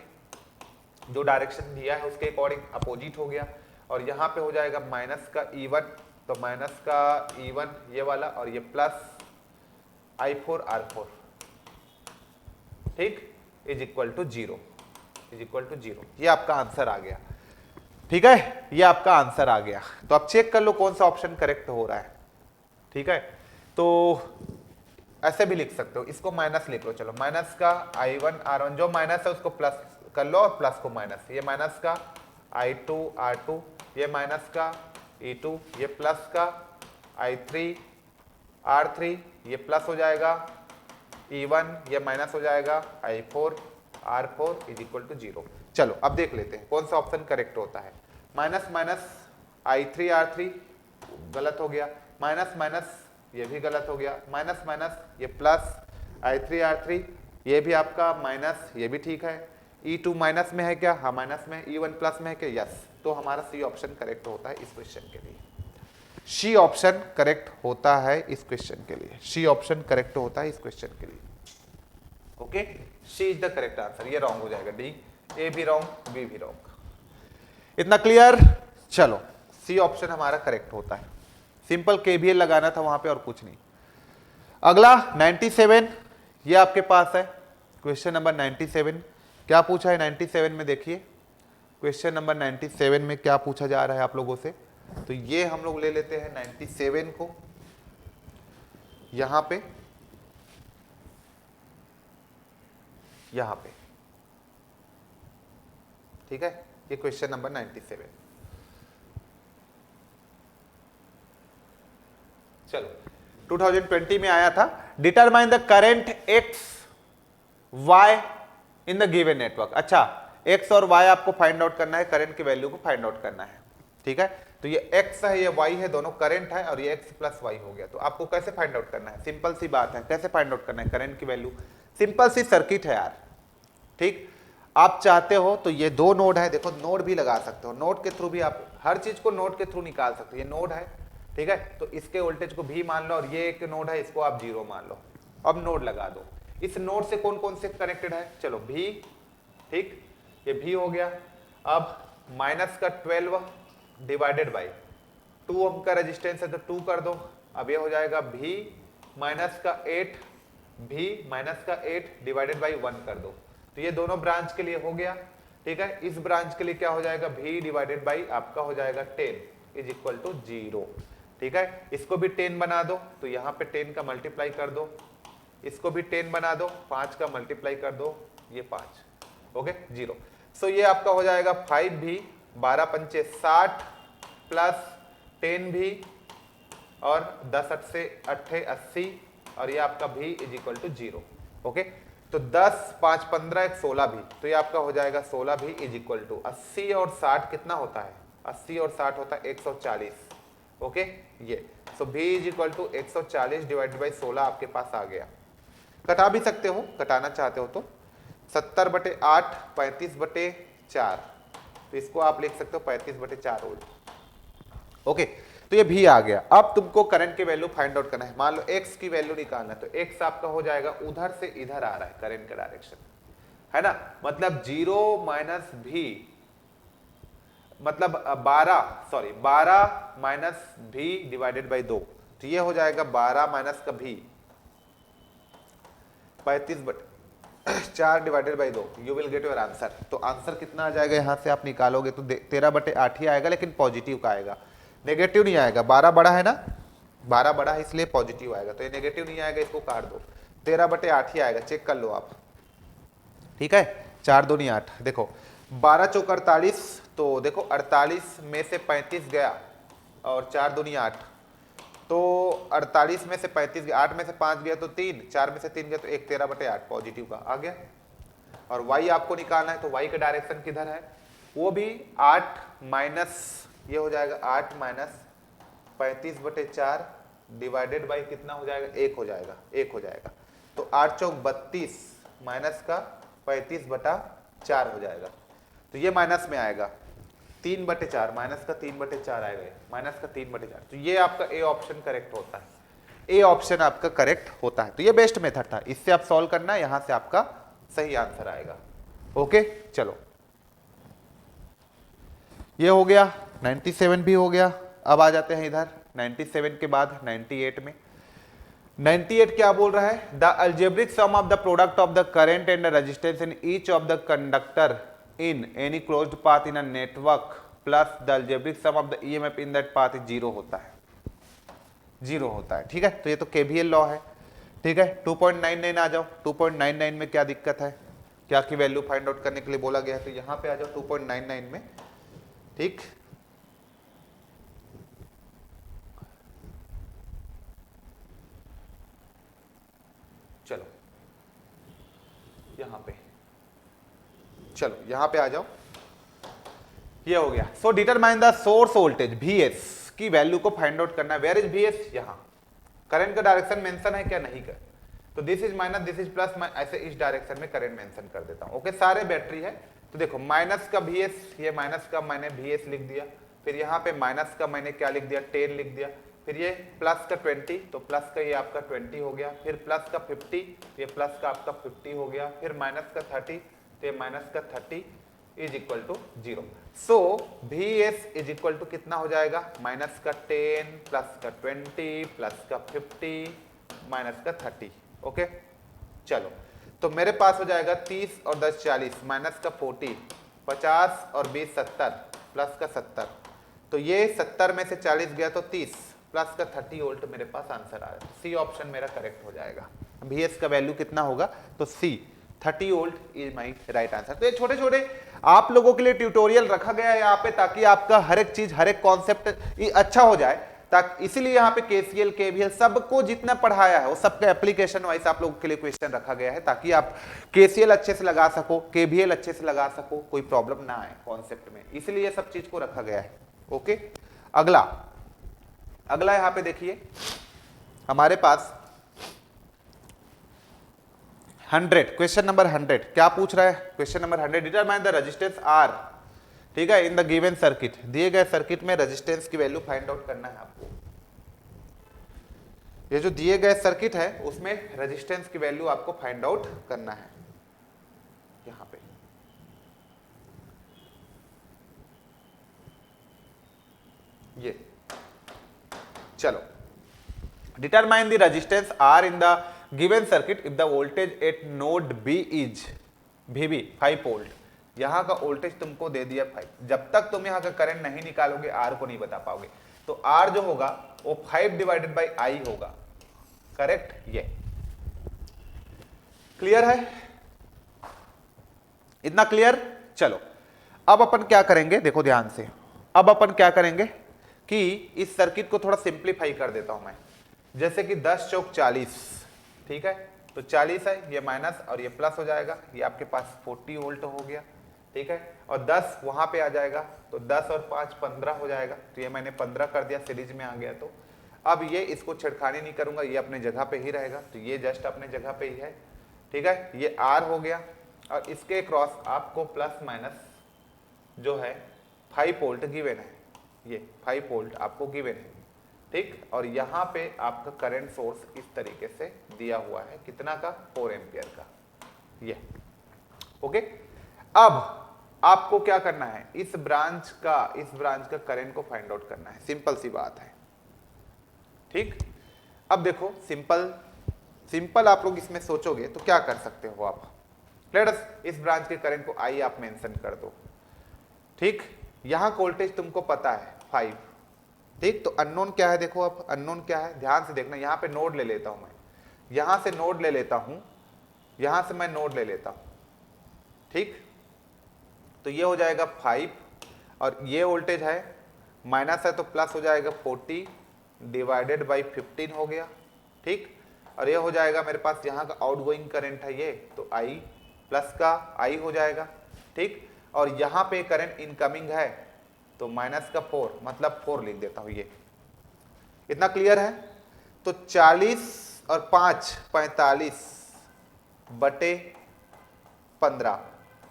जो डायरेक्शन दिया है उसके अकॉर्डिंग अपोजिट हो गया, और यहाँ पे हो जाएगा माइनस का E1, तो माइनस का E1 ये वाला, और ये प्लस I4 R4, ठीक, is equal to 0, is equal to 0। ये आपका आंसर आ गया, ठीक है, ये आपका आंसर आ गया। तो आप चेक कर लो कौन सा ऑप्शन करेक्ट हो रहा है, ठीक है। तो ऐसे भी लिख सकते हो, इसको माइनस लिख लो, चलो माइनस का I1 R1, जो माइनस है उसको प्लस कर लो और प्लस को माइनस, ये माइनस का I2 R2, ये माइनस का E2, ये प्लस का I3 R3, ये प्लस हो जाएगा E1, ये माइनस हो जाएगा I4 R4 is equal to 0। चलो अब देख लेते हैं कौन सा ऑप्शन करेक्ट होता है। माइनस माइनस I3 R3 गलत हो गया, माइनस माइनस ये भी गलत हो गया, माइनस माइनस ये प्लस I3 R3 ये भी आपका माइनस, ये भी ठीक है। E2 माइनस में है क्या, हाँ माइनस में। E1 प्लस में है क्या, यस। तो हमारा सी ऑप्शन करेक्ट होता है इस क्वेश्चन के लिए, सी ऑप्शन करेक्ट होता है इस क्वेश्चन के लिए, सी ऑप्शन करेक्ट होता है इस क्वेश्चन के लिए, okay. C is the correct answer, ये रॉन्ग हो जाएगा, डी, ए भी रॉन्ग, बी भी रॉन्ग। इतना क्लियर, चलो सी ऑप्शन हमारा करेक्ट होता है। सिंपल KVL लगाना था वहां पे और कुछ नहीं। अगला 97, ये आपके पास है क्वेश्चन नंबर 97। क्या पूछा है 97 में, देखिए क्वेश्चन नंबर 97 में क्या पूछा जा रहा है आप लोगों से। तो ये हम लोग ले लेते हैं 97 को यहां पे, यहां पे, ठीक है। ये क्वेश्चन नंबर 97। चलो 2020 में आया था, determine the current X Y in the given network. अच्छा, एक्स और वाई आपको फाइंड आउट करना है, करंट की वैल्यू को फाइंड आउट करना है, ठीक है। तो ये एक्स है, ये वाई है, दोनों करंट है, और ये एक्स प्लस वाई हो गया। तो आपको कैसे फाइंड आउट करना है, सिंपल सी बात है, कैसे फाइंड आउट करना है करंट की वैल्यू, सिंपल सी सर्किट है यार, ठीक। आप चाहते हो तो ये दो नोड है, देखो नोड भी लगा सकते हो, नोड के थ्रू भी आप हर चीज को नोड के थ्रू निकाल सकते हो। ये नोड है, ठीक है, तो इसके वोल्टेज को भी मान लो, और ये एक नोड है, इसको आप 0 मान लो। अब नोड लगा दो, इस नोड से कौन कौन से कनेक्टेड है, चलो भी, ठीक, ये भी हो गया। अब माइनस का 12 डिवाइडेड बाई 2 ओम का रेजिस्टेंस है, तो 2 कर दो। अब ये हो जाएगा भी माइनस का 8, भी माइनस का 8 डिवाइडेड बाई 1 कर दो। तो ये दोनों ब्रांच के लिए हो गया, ठीक है। इस ब्रांच के लिए क्या हो जाएगा, भी डिवाइडेड बाई आपका हो जाएगा 10 इज इक्वल टू 0, ठीक है। इसको भी 10 बना दो, तो यहाँ पे 10 का मल्टीप्लाई कर दो, इसको भी 10 बना दो, 5 का मल्टीप्लाई कर दो, ये 5, ओके 0। सो ये आपका हो जाएगा 5 भी, 12 पंचे 60 प्लस 10 भी, और 10 8 से 8 80, और ये आपका भी इज इक्वल टू 0, ओके। तो 10 5 15 1 16 भी, तो ये आपका हो जाएगा 16 भी इज इक्वल टू 80 और 60 कितना होता है, 80 और 60 होता है 140, ओके। ये सो भी is equal to 140 divided by 16 आपके पास आ गया। कटा भी सकते हो, कटाना चाहते हो तो 70/8 35/4, तो इसको आप लिख सकते हो 35/4 वोल्ट, ओके। तो ये भी आ गया। अब तुमको करंट की वैल्यू फाइंड आउट करना है, मान लो एक्स की वैल्यू निकालना है, तो एक्स आपका हो जाएगा उधर से इधर आ रहा है करंट का डायरेक्शन, है ना, मतलब 0 माइनस भी, मतलब 12 माइनस भी डिवाइडेड बाई 2, तो ये हो जाएगा 12 माइनस का भी 35/4 divided by 2, you will get your answer. तो आंसर कितना आ जाएगा, यहां से आप निकालोगे तो 13/8 ही आएगा, लेकिन पॉजिटिव का आएगा, नेगेटिव नहीं आएगा। 12 बड़ा है ना, 12 बड़ा है इसलिए पॉजिटिव आएगा, तो ये नेगेटिव नहीं आएगा, इसको काट दो, 13/8 ही आएगा, चेक कर लो आप, ठीक है। 4 दूनी 8, देखो 12 चौक 48, तो देखो 48 में से 35 गया, और 4 दूनी 8, तो 48 में से 35 गया, 8 में से 5 गया तो 3, 4 में से 3 गया तो 1, 13/8 पॉजिटिव का आ गया। और y आपको निकालना है, तो y का डायरेक्शन किधर है, वो भी 8 माइनस, ये हो जाएगा 8 माइनस 35/4 डिवाइडेड बाई कितना हो जाएगा, 1 हो जाएगा, 1 हो जाएगा। तो 8 चौक 32 माइनस का 35/4 हो जाएगा, तो ये माइनस में आएगा 3/4, माइनस का 3/4 आएगा, माइनस का 3/4। तो ये आपका ए ऑप्शन करेक्ट होता है, ए ऑप्शन आपका करेक्ट होता है। तो ये बेस्ट मेथड था, इससे आप सॉल्व करना, यहां से आपका सही आंसर आएगा, ओके। चलो ये हो गया, 97 भी हो गया। अब आ जाते हैं इधर 97 के बाद 98 में। 98 क्या बोल रहा है, the algebraic sum of the product of the current and the resistance in each of the conductor in any closed path in a network plus the algebraic sum of the EMF in that path 0 होता है, 0 होता है, ठीक है। तो ये तो KVL law है, ठीक है। 2.99 आ जाओ, 2.99 में क्या दिक्कत है, क्या की वैल्यू फाइंड आउट करने के लिए बोला गया है, तो यहां पे आ जाओ 2.99 में, ठीक। चलो यहां पे, चलो यहां पे आ जाओ, ये हो गया। So determine the source voltage Vs की वैल्यू को फाइंड आउट करना है। वेयर इज Vs, यहां करंट का डायरेक्शन मेंशन है क्या, नहीं कर, तो this is minus this is plus, मैं ऐसे इस डायरेक्शन में करंट मेंशन कर देता हूं, ओके। सारे बैटरी है, तो देखो माइनस का Vs, ये माइनस का मैंने Vs लिख दिया, फिर यहाँ पे माइनस का मैंने क्या लिख दिया, 10 लिख दिया, फिर ये प्लस का 20, तो प्लस का ये आपका 20 हो गया, फिर प्लस का 50, ये प्लस का आपका 50 हो गया, फिर माइनस का 30, तो ये माइनस का 30 is equal to 0। So Vs is equal to कितना हो जाएगा, माइनस का 10 प्लस का 20 प्लस का 50 माइनस का 30। ओके चलो, तो मेरे पास हो जाएगा 30 और 10 40 माइनस का 40, 50 और 20 70 प्लस का 70। तो ये 70 में से 40 गया तो 30 प्लस का 30 वोल्ट मेरे पास आंसर आ रहा है। सी ऑप्शन मेरा करेक्ट हो जाएगा। VS का वैल्यू कितना होगा, तो सी 30 volt is my right answer. तो ये छोटे छोटे आप लोगों के लिए ट्यूटोरियल रखा गया है यहाँ पे, ताकि आपका हर एक चीज हर एक कॉन्सेप्ट अच्छा हो जाए, ताकि इसीलिए यहाँ पे KCL KVL सबको जितना पढ़ाया है वो सबका एप्लीकेशन वाइज आप लोगों के लिए क्वेश्चन रखा गया है, ताकि आप KCL अच्छे से लगा सको, KVL अच्छे से लगा सको, कोई प्रॉब्लम ना आए कॉन्सेप्ट में, इसलिए ये सब चीज को रखा गया है। ओके अगला यहाँ पे देखिए हमारे पास 100, क्वेश्चन नंबर 100 क्या पूछ रहा है, question number 100, determine the resistance R, ठीक है, इन द गिवन सर्किट, दिए गए सर्किट में रेजिस्टेंस की वैल्यू फाइंड आउट करना है आपको। ये जो दिए गए सर्किट है उसमें रेजिस्टेंस की वैल्यू आपको फाइंड आउट करना है यहां पे। ये चलो, determine the resistance R in the given circuit if the voltage at node B is VB 5 volt. यहां का वोल्टेज तुमको दे दिया 5, जब तक तुम यहां का करंट नहीं निकालोगे R को नहीं बता पाओगे। तो R जो होगा वो 5 डिवाइडेड बाई I होगा, करेक्ट। ये क्लियर है, इतना क्लियर। चलो अब अपन क्या करेंगे, देखो ध्यान से, अब अपन क्या करेंगे कि इस सर्किट को थोड़ा सिंप्लीफाई कर देता हूं मैं। जैसे कि 10 चौक 40, ठीक है, तो 40 है, ये माइनस और ये प्लस हो जाएगा, ये आपके पास 40 वोल्ट हो गया, ठीक है, और 10 वहां पे आ जाएगा, तो 10 और 5 15 हो जाएगा, तो ये मैंने 15 कर दिया, सीरीज में आ गया। तो अब ये इसको छेड़खानी नहीं करूंगा, ये अपने जगह पे ही रहेगा, तो ये जस्ट अपने जगह पे ही है, ठीक है, ये R हो गया, और इसके क्रॉस आपको प्लस माइनस जो है 5 वोल्ट गिवन है, ये 5 वोल्ट आपको गिवन है, ठीक, और यहाँ पे आपका करंट सोर्स इस तरीके से दिया हुआ है, कितना का, 4 एम्पियर का, ये ओके। अब आपको क्या करना है, इस ब्रांच का करंट को फाइंड आउट करना है, सिंपल सी बात है, ठीक। अब देखो सिंपल आप लोग इसमें सोचोगे तो क्या कर सकते हो आप, लेट अस इस ब्रांच के करंट को I आप मेंशन कर दो, ठीक। यहां का वोल्टेज तुमको पता है 5, ठीक, तो अननोन क्या है, देखो अब अननोन क्या है, ध्यान से देखना। यहां पे नोड ले लेता हूं मैं, यहां से नोड ले लेता हूं, यहां से मैं नोड ले लेता हूं, ठीक, तो ये हो जाएगा 5 और ये वोल्टेज है माइनस है, तो प्लस हो जाएगा 40 डिवाइडेड बाई 15 हो गया, ठीक, और ये हो जाएगा मेरे पास यहाँ का आउटगोइंग करंट है ये, तो I प्लस का I हो जाएगा, ठीक, और यहाँ पे करंट इनकमिंग है तो माइनस का 4, मतलब 4 लिख देता हूँ, ये इतना क्लियर है। तो 40 और 5 45 बटे 15,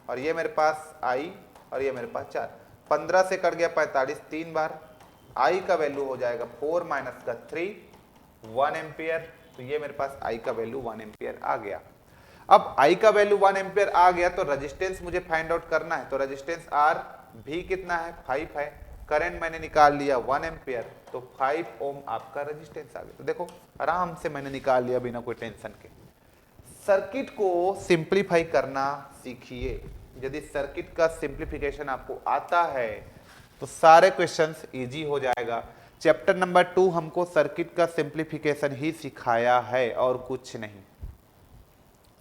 और ये मेरे पास I और ये मेरे पास 4, 15 से कट गया 45 3 बार, I का वैल्यू हो जाएगा 4 माइनस का 3 1 एम्पियर, तो ये मेरे पास I का वैल्यू 1 एम्पियर आ गया। अब I का वैल्यू 1 एम्पियर आ गया तो रेजिस्टेंस मुझे फाइंड आउट करना है, तो रेजिस्टेंस R भी कितना है, 5 है, करंट मैंने निकाल लिया 1 एम्पियर, तो 5 ओम आपका रेजिस्टेंस आ गया। तो देखो आराम से मैंने निकाल लिया बिना कोई टेंशन के। सर्किट को सिंप्लीफाई करना सीखिए, यदि सर्किट का सिंप्लीफिकेशन आपको आता है तो सारे क्वेश्चंस इजी हो जाएगा। चैप्टर नंबर 2 हमको सर्किट का सिंप्लीफिकेशन ही सिखाया है और कुछ नहीं,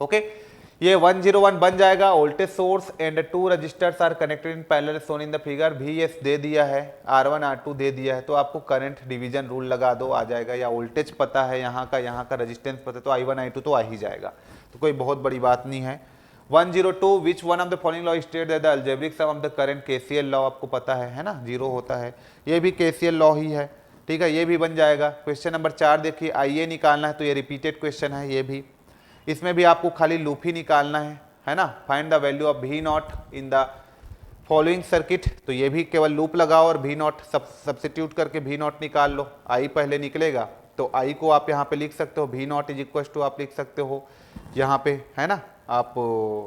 ओके। ये 101 बन जाएगा, voltage source and 2 resistors are connected in parallel shown in the figure, VS दे दिया है, R1 R2 दे दिया है, तो आपको करंट डिवीजन रूल लगा दो आ जाएगा, या वोल्टेज पता है यहाँ का रेजिस्टेंस पता है, तो I1 I2 तो आ ही जाएगा, तो कोई बहुत बड़ी बात नहीं है। 102 which one of the following law state that the algebraic sum of the current, KCL law आपको पता है ना, 0 होता है, ये भी KCL लॉ ही है, ठीक है, ये भी बन जाएगा। क्वेश्चन नंबर 4 देखिए, IA निकालना है, तो ये रिपीटेड क्वेश्चन है, ये भी, इसमें भी आपको खाली लूप ही निकालना है ना, find the value of V0 in the following circuit, तो ये भी केवल लूप लगाओ और V0 सब्स्टिट्यूट करके V0 निकाल लो, I पहले निकलेगा, तो I को आप यहाँ पे लिख सकते हो, V0 इज इक्वल टू आप लिख सकते हो यहाँ पे, है ना, आप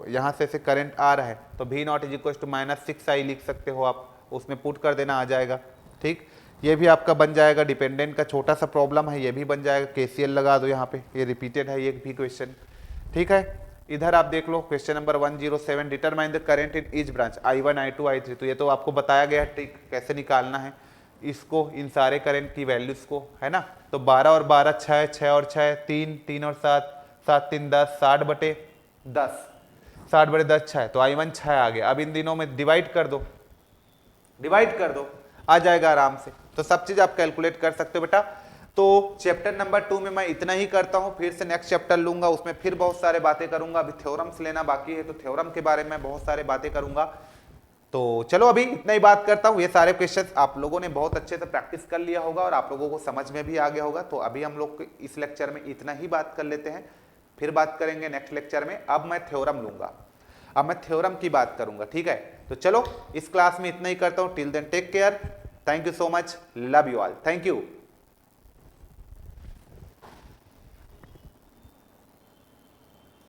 यहाँ से करंट आ रहा है, तो V0 is equal to -6I लिख सकते हो आप, उसमें पुट कर देना आ जाएगा, ठीक। ये भी आपका बन जाएगा, डिपेंडेंट का छोटा सा प्रॉब्लम है, ये भी बन जाएगा, केसीएल लगा दो यहाँ पे, ये रिपीटेड है ये भी क्वेश्चन। ठीक है, इधर आप देख लो question number 107, determine the current in each branch I1 I2 I3। तो ये तो आपको बताया गया है ट्रिक कैसे निकालना है इसको, इन सारे करंट की वैल्यूज को, है ना। तो 12 और 12 6, 6 और 6 3, 3 और 7 7 3 10, 60 बटे 10, 60 बटे 10 6, तो I1 6 आ गया। अब इन दिनों में डिवाइड कर दो, डिवाइड कर दो, आ जाएगा आराम से। तो सब चीज आप कैलकुलेट कर सकते हो बेटा। तो चैप्टर नंबर 2 में मैं इतना ही करता हूं, फिर से नेक्स्ट चैप्टर लूंगा, उसमें फिर बहुत सारे बातें करूंगा। अभी थ्योरम्स लेना बाकी है, तो थ्योरम के बारे में बहुत सारे बातें करूंगा। तो चलो अभी इतना ही बात करता हूं। ये सारे क्वेश्चंस आप लोगों ने बहुत अच्छे से प्रैक्टिस कर लिया होगा और आप लोगों को समझ में भी आ गया होगा। तो अभी हम लोग इस लेक्चर में इतना ही बात कर लेते हैं, फिर बात करेंगे नेक्स्ट लेक्चर में। अब मैं थ्योरम लूंगा, अब मैं थ्योरम की बात करूंगा, ठीक है। तो चलो इस क्लास में इतना ही करता हूं। Till then take care, thank you so much, love you all, thank you.